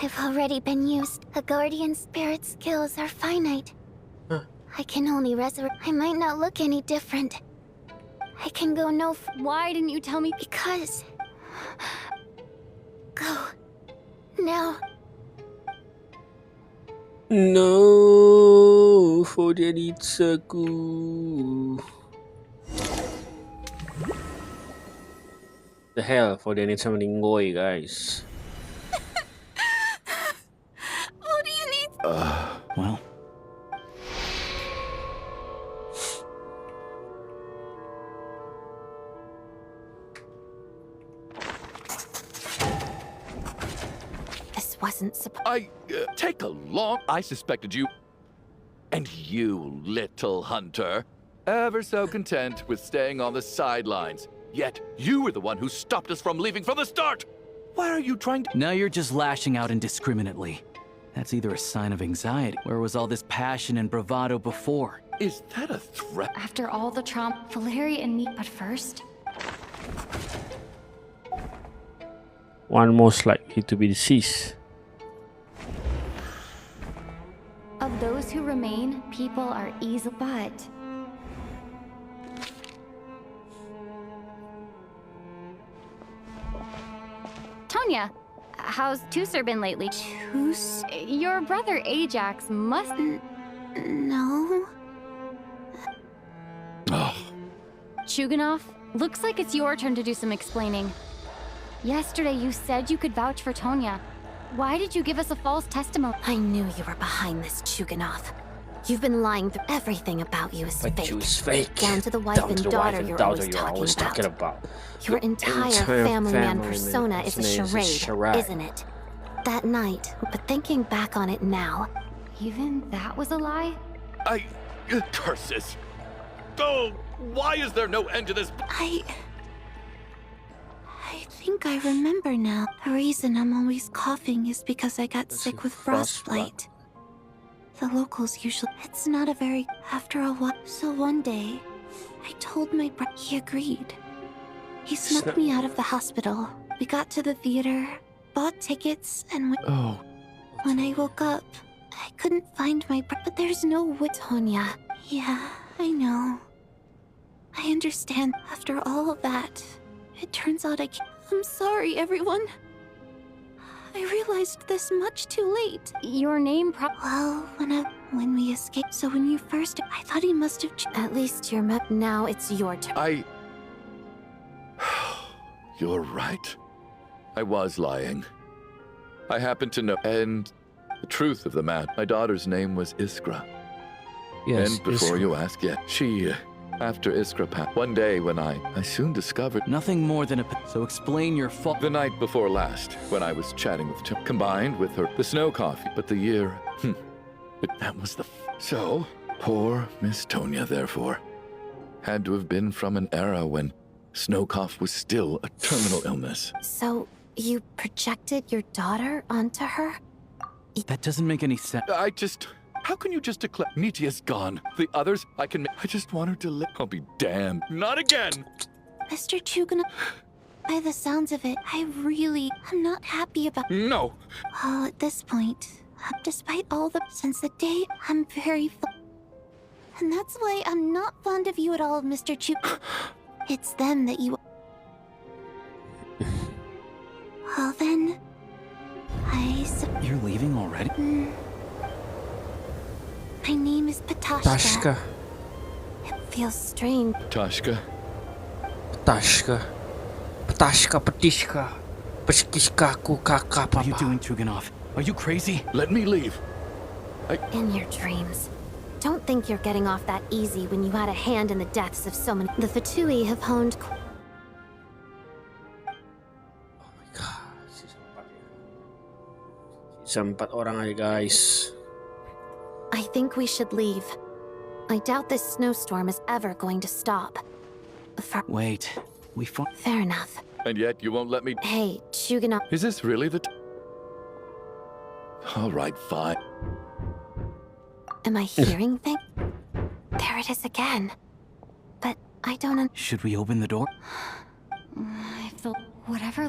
I've already been used. A guardian spirit's skills are finite. I can only resurrect. I might not look any different. I can go no. Why didn't you tell me? Because. Go. Now. No, Fodenitsaku. The hell, Fodenitsa meninggoy, guys. What do you need? Well. This wasn't supposed. Take a long. I suspected you. And you, little hunter, ever so content with staying on the sidelines. Yet you were the one who stopped us from leaving from the start. Why are you trying to? Now you're just lashing out indiscriminately. That's either a sign of anxiety. Where was all this passion and bravado before? Is that a threat? After all the trauma, Valeria and me. But first, One most likely to be deceased. of those who remain, people are easy. But Tonya, how's Tusser been lately? Your brother Ajax must. No. Chuganov, looks like it's your turn to do some explaining. Yesterday you said you could vouch for Tonya. Why did you give us a false testimony? I knew you were behind this, Chuganov. You've been lying through everything about you is fake. You is fake. Down to the wife and daughter you're always talking about. Your entire family man persona is a charade, isn't it? That night, but thinking back on it now... Even that was a lie? Curses! Oh, why is there no end to this? I think I remember now. The reason I'm always coughing is because I got sick with frostbite. The locals usually... It's not a very... After a while... So one day, I told my brother. He agreed. He snuck me out of the hospital. We got to the theater, bought tickets, and went... Oh. When I woke up, I couldn't find my brother. But there's no way... Tonya. Yeah, I know. I understand. After all of that, it turns out I can't... I'm sorry, everyone. I realized this much too late. Your name Well, when we escaped, so when you first... I thought he must have... At least you're now it's your turn. You're right. I was lying. I happen to know... And the truth of the matter, my daughter's name was Iskra. Yes, and before Iskra. you ask, she... After Iskra passed, one day when I soon discovered... Nothing more than a... So explain your fault. The night before last, when I was chatting with Tim, combined with her, the snow coffee, but the year... that was the... So, poor Miss Tonya, therefore, had to have been from an era when snow cough was still a terminal illness. So, you projected your daughter onto her? That doesn't make any sense. How can you just declare Nitia's gone? The others, I just want her to live. I'll be damned. Not again! Mr. Chuganov, by the sounds of it, I'm not happy about... No! Well, at this point, despite all the... Since the day, I'm very... And that's why I'm not fond of you at all, Mr. Chu. It's them that you... Well then... You're leaving already? My name is Patashka. It feels strange. Patashka? Patishka. What are you doing, Chuganov? Are you crazy? Let me leave. In your dreams. Don't think you're getting off that easy when you had a hand in the deaths of so many. The Fatui have honed... Sisa 4 orang aja, guys. I think we should leave. I doubt this snowstorm is ever going to stop. Wait, Fair enough. And yet you won't let me... Hey, Chuganov. Is this really the... All right, fine. Am I hearing things? There it is again. But I don't... Should we open the door? I feel whatever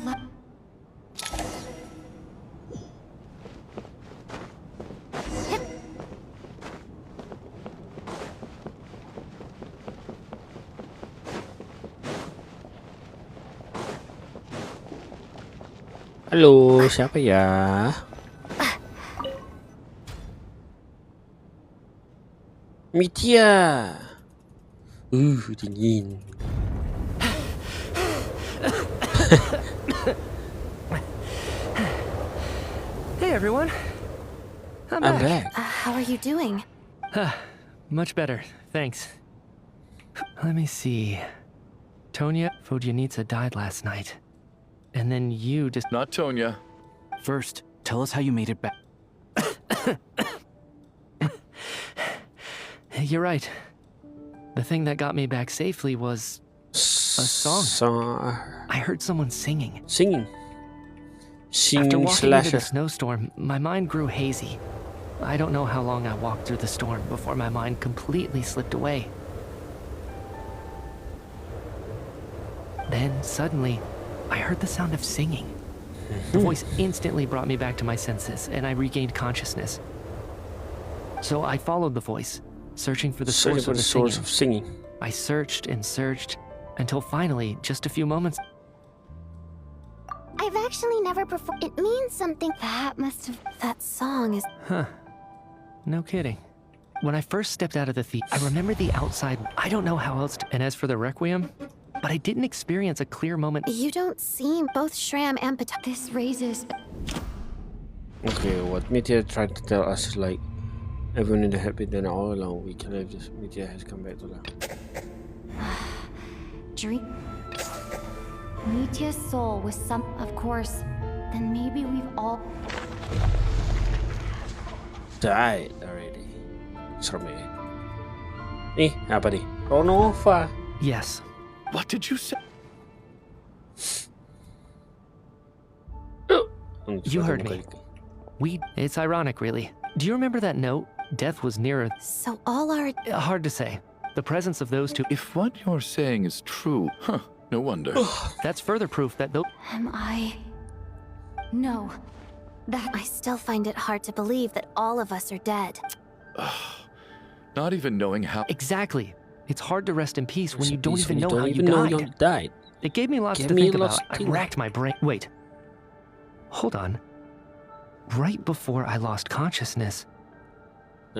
Halo, siapa ya? Mitya. Dingin. Hey everyone. I'm back. How are you doing? Much better, thanks. Let me see. Tonya Vodyanitsa died last night. And then you just... Not Tonya. First, tell us how you made it back. You're right. The thing that got me back safely was... a song. I heard someone singing. After walking into the snowstorm, my mind grew hazy. I don't know how long I walked through the storm before my mind completely slipped away. Then, suddenly, I heard the sound of singing. The voice instantly brought me back to my senses, and I regained consciousness. So I followed the voice, searching for the source of singing. I searched and searched, until finally, just a few moments... I've actually never performed. It means something. That song is... Huh. No kidding. When I first stepped out of the theater, I remember the outside... I don't know how else to... And as for the Requiem... But I didn't experience a clear moment. You don't seem both Shram and Patashka. This raises... Okay, what Mitya tried to tell us is like... Everyone in the happy then all along, we can have this. Mitya has come back to life. Dream... Mitya's soul was some... Of course. Then maybe we've all... Died already. Serem ya. Nih, apa nih? Ronova. Yes. What did you say? You heard me. It's ironic, really. Do you remember that note? Death was nearer. So all our... Hard to say. The presence of those two... If what you're saying is true, no wonder. That's further proof that Am I... No. That... I still find it hard to believe that all of us are dead. Not even knowing how... Exactly. It's hard to rest in peace when you don't even know you how don't you even know died. you died. It gave me lots to think about. I racked my brain. Wait. Hold on. Right before I lost consciousness,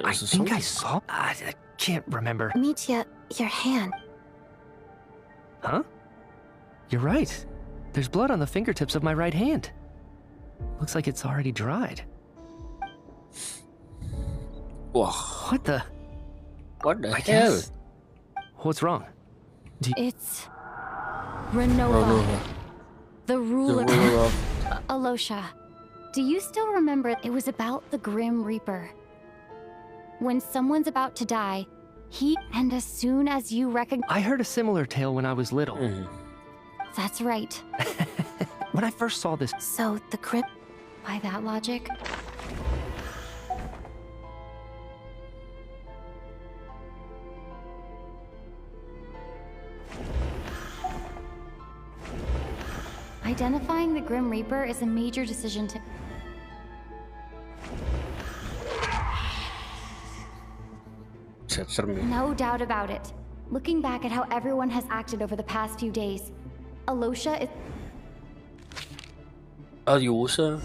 I think I saw... I can't remember. Mitya, your hand. Huh? You're right. There's blood on the fingertips of my right hand. Looks like it's already dried. Whoa. What the... What the hell? What's wrong? It's... Renova. The ruler of... Alyosha. Do you still remember it was about the Grim Reaper? When someone's about to die, and as soon as you recognize... I heard a similar tale when I was little. That's right. When I first saw this... So, the Grim... By that logic... Identifying the Grim Reaper is a major decision to... No doubt about it. Looking back at how everyone has acted over the past few days, Alyosha is... Alyosha?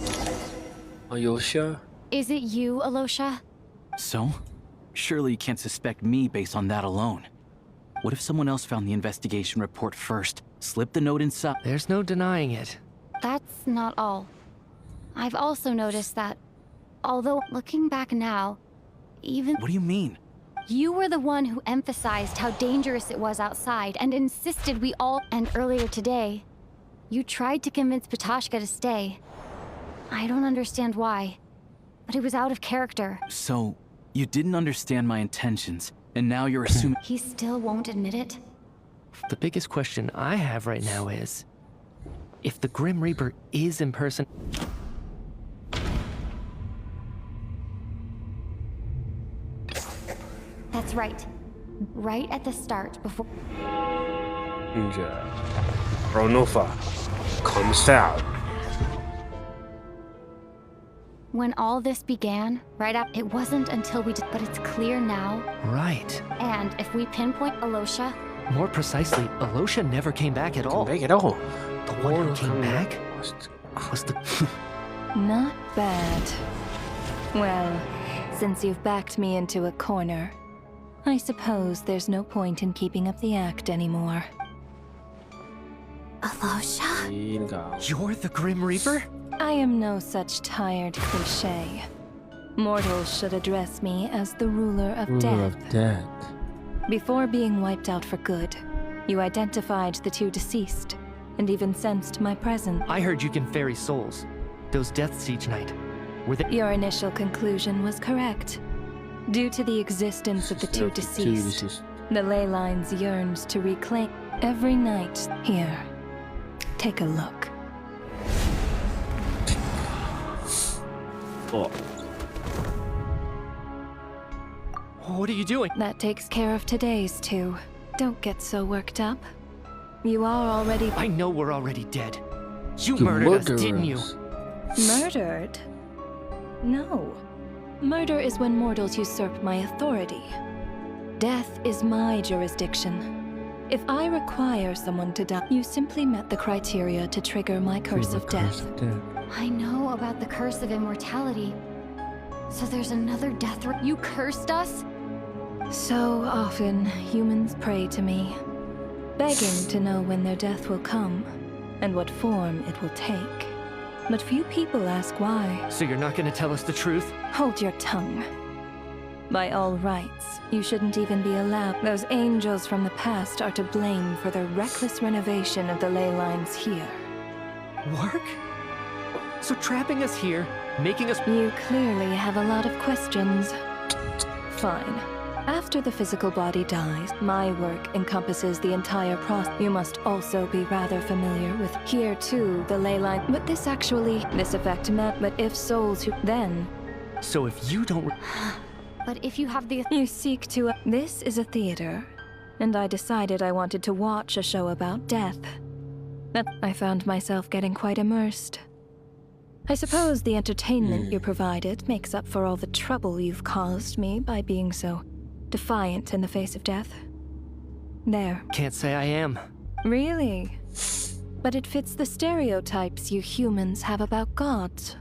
Is it you, Alyosha? So? Surely you can't suspect me based on that alone. What if someone else found the investigation report first, slipped the note inside? There's no denying it. That's not all. I've also noticed that, although looking back now, even... What do you mean? You were the one who emphasized how dangerous it was outside and insisted we all... And earlier today, you tried to convince Patoshka to stay. I don't understand why, but it was out of character. So, you didn't understand my intentions, and now you're assuming... He still won't admit it? The biggest question I have right now is, if the Grim Reaper is in person... That's right. Right at the start, before... Ronova comes out. When all this began, right up, it wasn't until we did, but it's clear now. Right. And if we pinpoint Alyosha... More precisely, Alyosha never came back at all. The one who came back was the... Not bad. Well, since you've backed me into a corner, I suppose there's no point in keeping up the act anymore. Alyosha? You're the Grim Reaper? I am no such tired cliché. Mortals should address me as the ruler of death. Before being wiped out for good, you identified the two deceased, and even sensed my presence. I heard you can ferry souls. Those deaths each night. Were they... Your initial conclusion was correct. Due to the existence of the two deceased, the ley lines yearned to reclaim every night. Here, take a look. What are you doing? That takes care of today's two. Don't get so worked up. You are already... I know we're already dead. You murdered us, didn't you? Murdered? No. Murder is when mortals usurp my authority. Death is my jurisdiction. If I require someone to die, you simply met the criteria to trigger my curse of death. I know about the curse of immortality. So there's another death... You cursed us? So often, humans pray to me, begging to know when their death will come, and what form it will take. But few people ask why. So you're not gonna tell us the truth? Hold your tongue. By all rights, you shouldn't even be allowed. Those angels from the past are to blame for the reckless renovation of the ley lines here. Work? So trapping us here, making us... You clearly have a lot of questions. Fine. After the physical body dies, my work encompasses the entire process. You must also be rather familiar with here too, the ley line. But this effect met, but if souls who... Then... So if you don't... But if you have the... You seek to... This is a theater, and I decided I wanted to watch a show about death. I found myself getting quite immersed. I suppose the entertainment you provided makes up for all the trouble you've caused me by being so defiant in the face of death. There. Can't say I am. Really? But it fits the stereotypes you humans have about gods.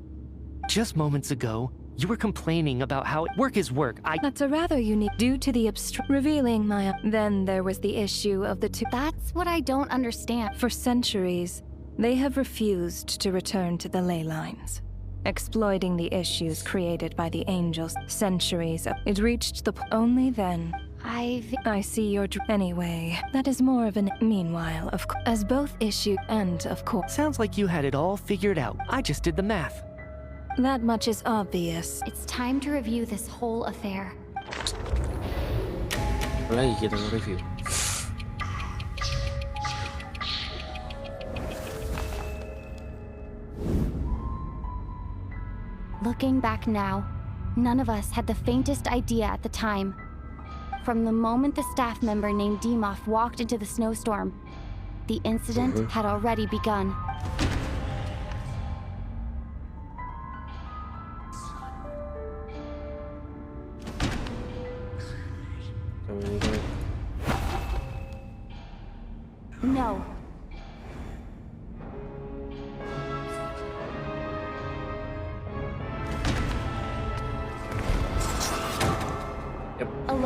Just moments ago, you were complaining about how work is work. That's a rather unique... Due to the revealing my... Then there was the issue of the two... That's what I don't understand. For centuries, they have refused to return to the ley lines, exploiting the issues created by the angels. Centuries of... It reached the... Only then... I see your... Anyway, that is more of an... Meanwhile, of course, as both issue and of course... Sounds like you had it all figured out. I just did the math. That much is obvious. It's time to review this whole affair. Lagi kita nge-review. Looking back now, none of us had the faintest idea at the time. From the moment the staff member named Dimov walked into the snowstorm, the incident had already begun.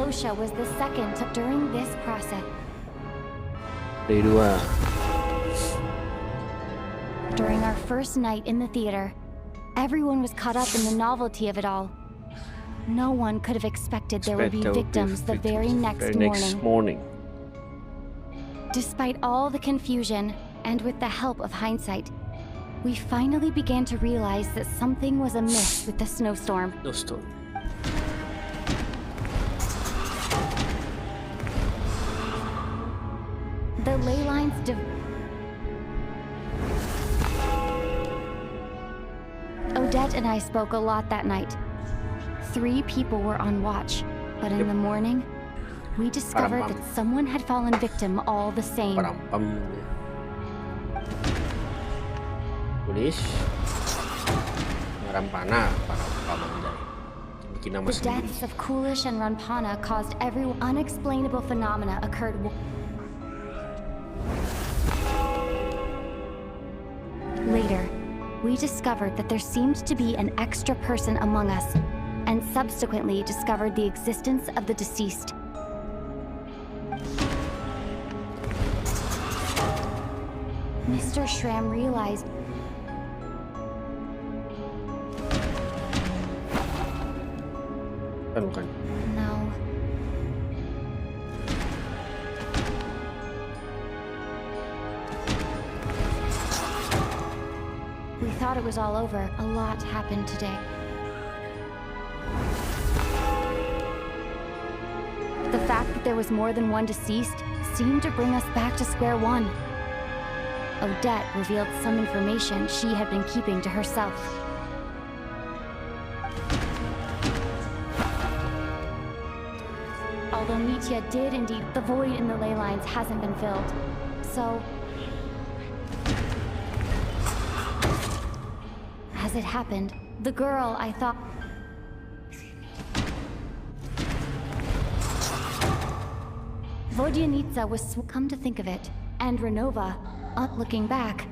Alyosha was the second during this process. Dari dua. During our first night in the theater, everyone was caught up in the novelty of it all. No one could have expected there would be victims the very next morning. Despite all the confusion, and with the help of hindsight, we finally began to realize that something was amiss with the snowstorm. The ley lines Odette and I spoke a lot that night. 3 people were on watch, but in the morning, we discovered that someone had fallen victim all the same. Tulis Rampana. The deaths of Kulish and Rampana caused everyone. Unexplainable phenomena occurred. Later, we discovered that there seemed to be an extra person among us, and subsequently discovered the existence of the deceased. Mr. Shram realized no. We thought it was all over. A lot happened today. The fact that there was more than one deceased seemed to bring us back to square one. Odette revealed some information she had been keeping to herself. Although Mitya did indeed, the void in the ley lines hasn't been filled. So, as it happened, the girl I thought... Vodyanitsa was come to think of it, and Ronova, looking back,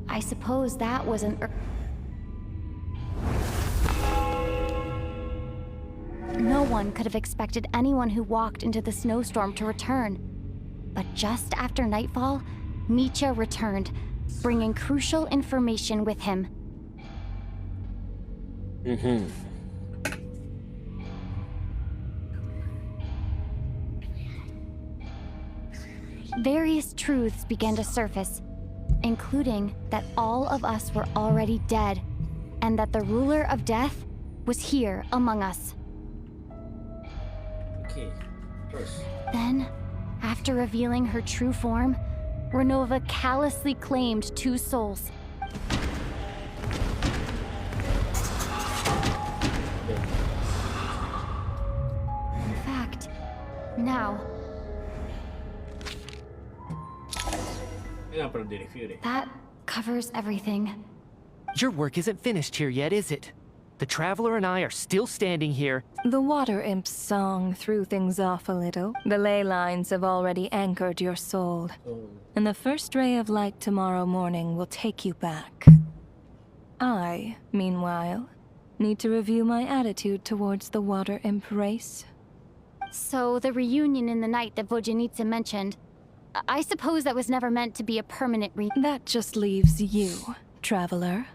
I suppose that was an... No one could have expected anyone who walked into the snowstorm to return. But just after nightfall, Mitya returned, bringing crucial information with him. Various truths began to surface, including that all of us were already dead, and that the ruler of death was here among us. Then, after revealing her true form, Ronova callously claimed 2 souls. In fact, now... That covers everything. Your work isn't finished here yet, is it? The Traveler and I are still standing here. The water imp's song threw things off a little. The ley lines have already anchored your soul. And the first ray of light tomorrow morning will take you back. I, meanwhile, need to review my attitude towards the water imp race. So the reunion in the night that Vodyanitsa mentioned, I suppose that was never meant to be a permanent That just leaves you, Traveler.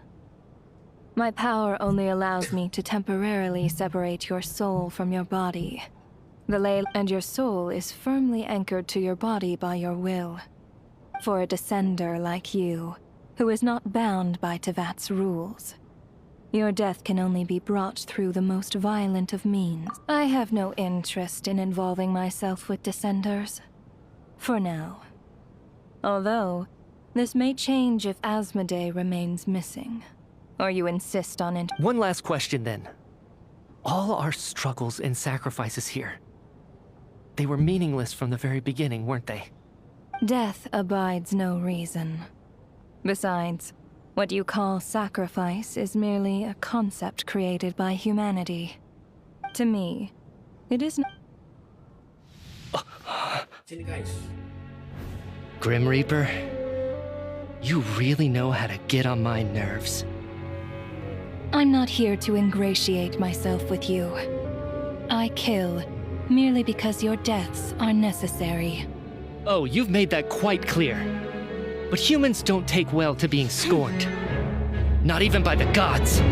My power only allows me to temporarily separate your soul from your body. The ley and your soul is firmly anchored to your body by your will. For a descender like you, who is not bound by Tevat's rules, your death can only be brought through the most violent of means. I have no interest in involving myself with descenders. For now. Although, this may change if Asmodee remains missing. Or you insist on it. One last question then. All our struggles and sacrifices here, they were meaningless from the very beginning, weren't they? Death abides no reason. Besides, what you call sacrifice is merely a concept created by humanity. To me, it is not... Grim Reaper, you really know how to get on my nerves. I'm not here to ingratiate myself with you. I kill, merely because your deaths are necessary. Oh, you've made that quite clear. But humans don't take well to being scorned. Not even by the gods.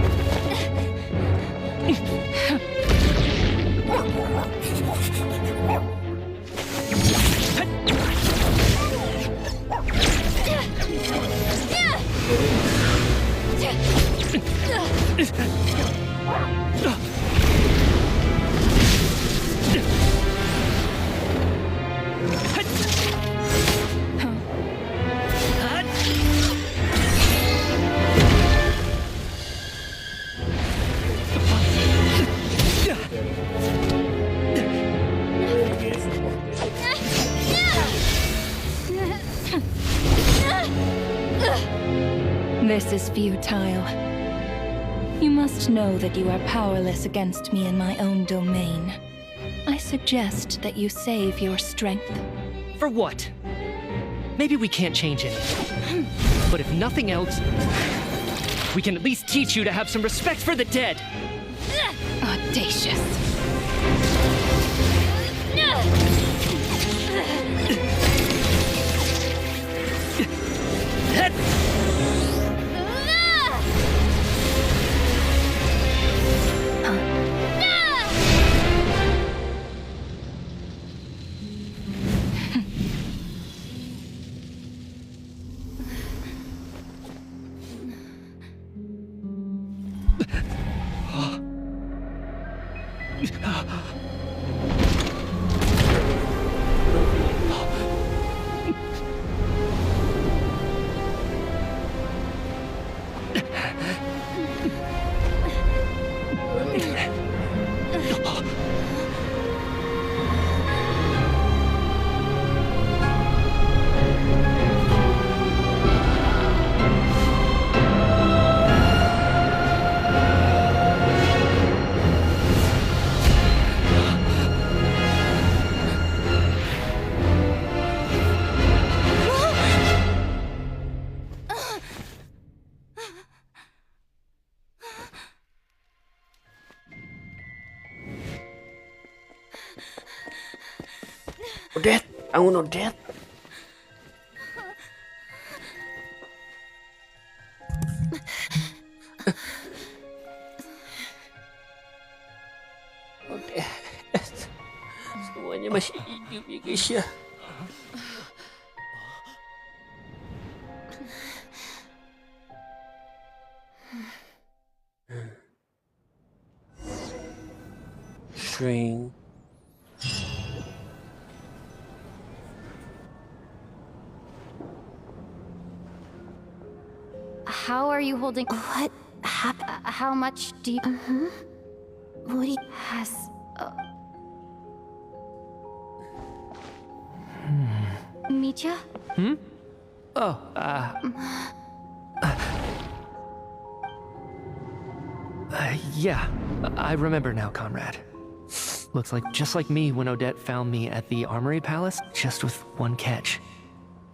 This is futile. You must know that you are powerless against me in my own domain. I suggest that you save your strength. For what? Maybe we can't change anything. But if nothing else, we can at least teach you to have some respect for the dead. Audacious. Odette, bangun Odette. Odette, semuanya masih hidup ya guys ya. Shrink. How are you holding? What happened? How much do you? What do you... Has. Mitya? Oh, yeah, I remember now, comrade. Looks like just like me when Odette found me at the Armory Palace, just with one catch.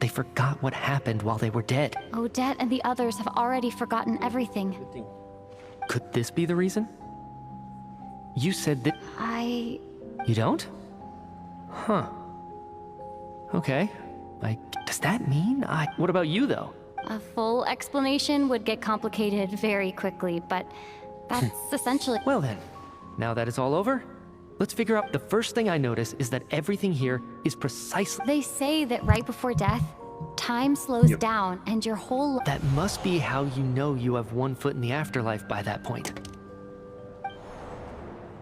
They forgot what happened while they were dead. Odette and the others have already forgotten everything. Could this be the reason? You said that... You don't? Huh. Okay. Does that mean What about you, though? A full explanation would get complicated very quickly, but that's essentially... Well then, now that it's all over, let's figure out. The first thing I notice is that everything here is precisely... They say that right before death, time slows down and your whole... That must be how you know you have one foot in the afterlife by that point.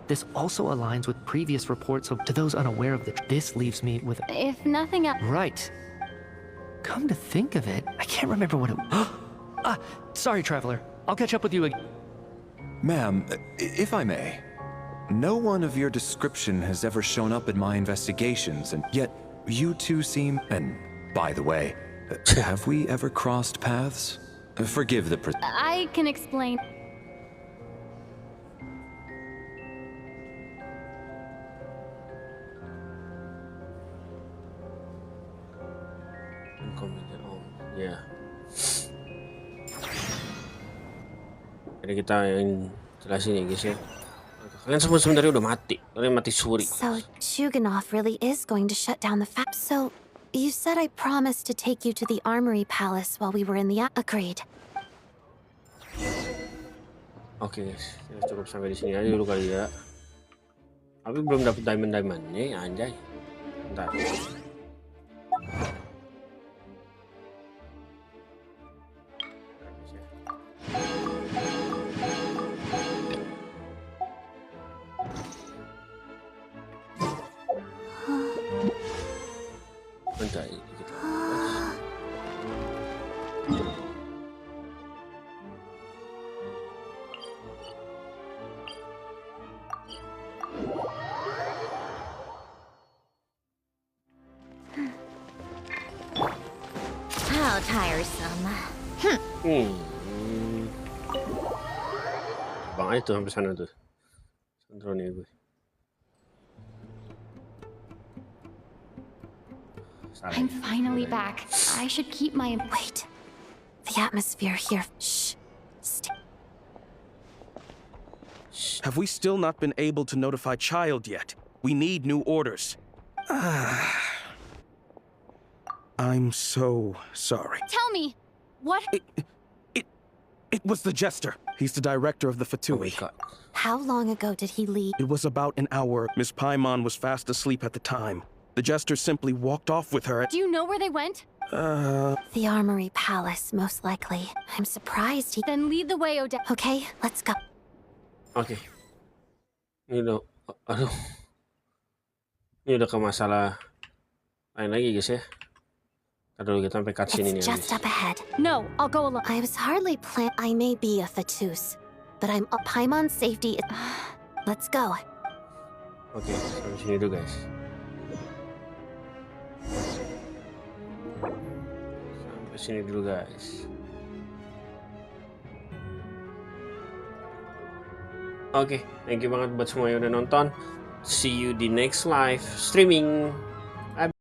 This also aligns with previous reports, so to those unaware of this leaves me with... If nothing else... Right. Come to think of it, I can't remember what it... sorry, Traveler. I'll catch up with you again. Ma'am, if I may, no one of your description has ever shown up in my investigations, and yet you two seem... And by the way, have we ever crossed paths? Forgive the... I can explain. Ya. Jadi kita yang jelasin ya guys ya. Kalian semua sebenarnya udah mati. Kalian mati suri. So, Chuganov really is going to shut down the So, you said I promised to take you to the Armory Palace while we were in the... Agreed. Oke guys, kita cukup sampai di sini aja dulu kali ya. Tapi belum dapet diamond-diamondnya, anjay. Bentar. Bentar, gitu. How tiresome. Bang aja tuh sampai sana tuh. Sandronya gue. I'm finally back. I should keep my... Wait. The atmosphere here... Shh. Have we still not been able to notify Child yet? We need new orders. I'm so sorry. Tell me, what... It was the Jester. He's the director of the Fatui. How long ago did he leave? It was about an hour. Miss Paimon was fast asleep at the time. The Jester simply walked off with her. Do you know where they went? The Armory Palace, most likely. I'm surprised he... Then lead the way, Odette. Okay, let's go. Oke. Ini udah... Aduh. Ini udah ke masalah lain lagi guys ya. Aduh, kita sampai cutscene ini. It's just up ahead. No, I'll go alone. I was hardly I may be a Fatus, but I'm a Paimon's safety. Let's go. Oke, sampai sini dulu guys. Sampai sini dulu guys. Oke, thank you banget buat semua yang udah nonton. See you di next live streaming.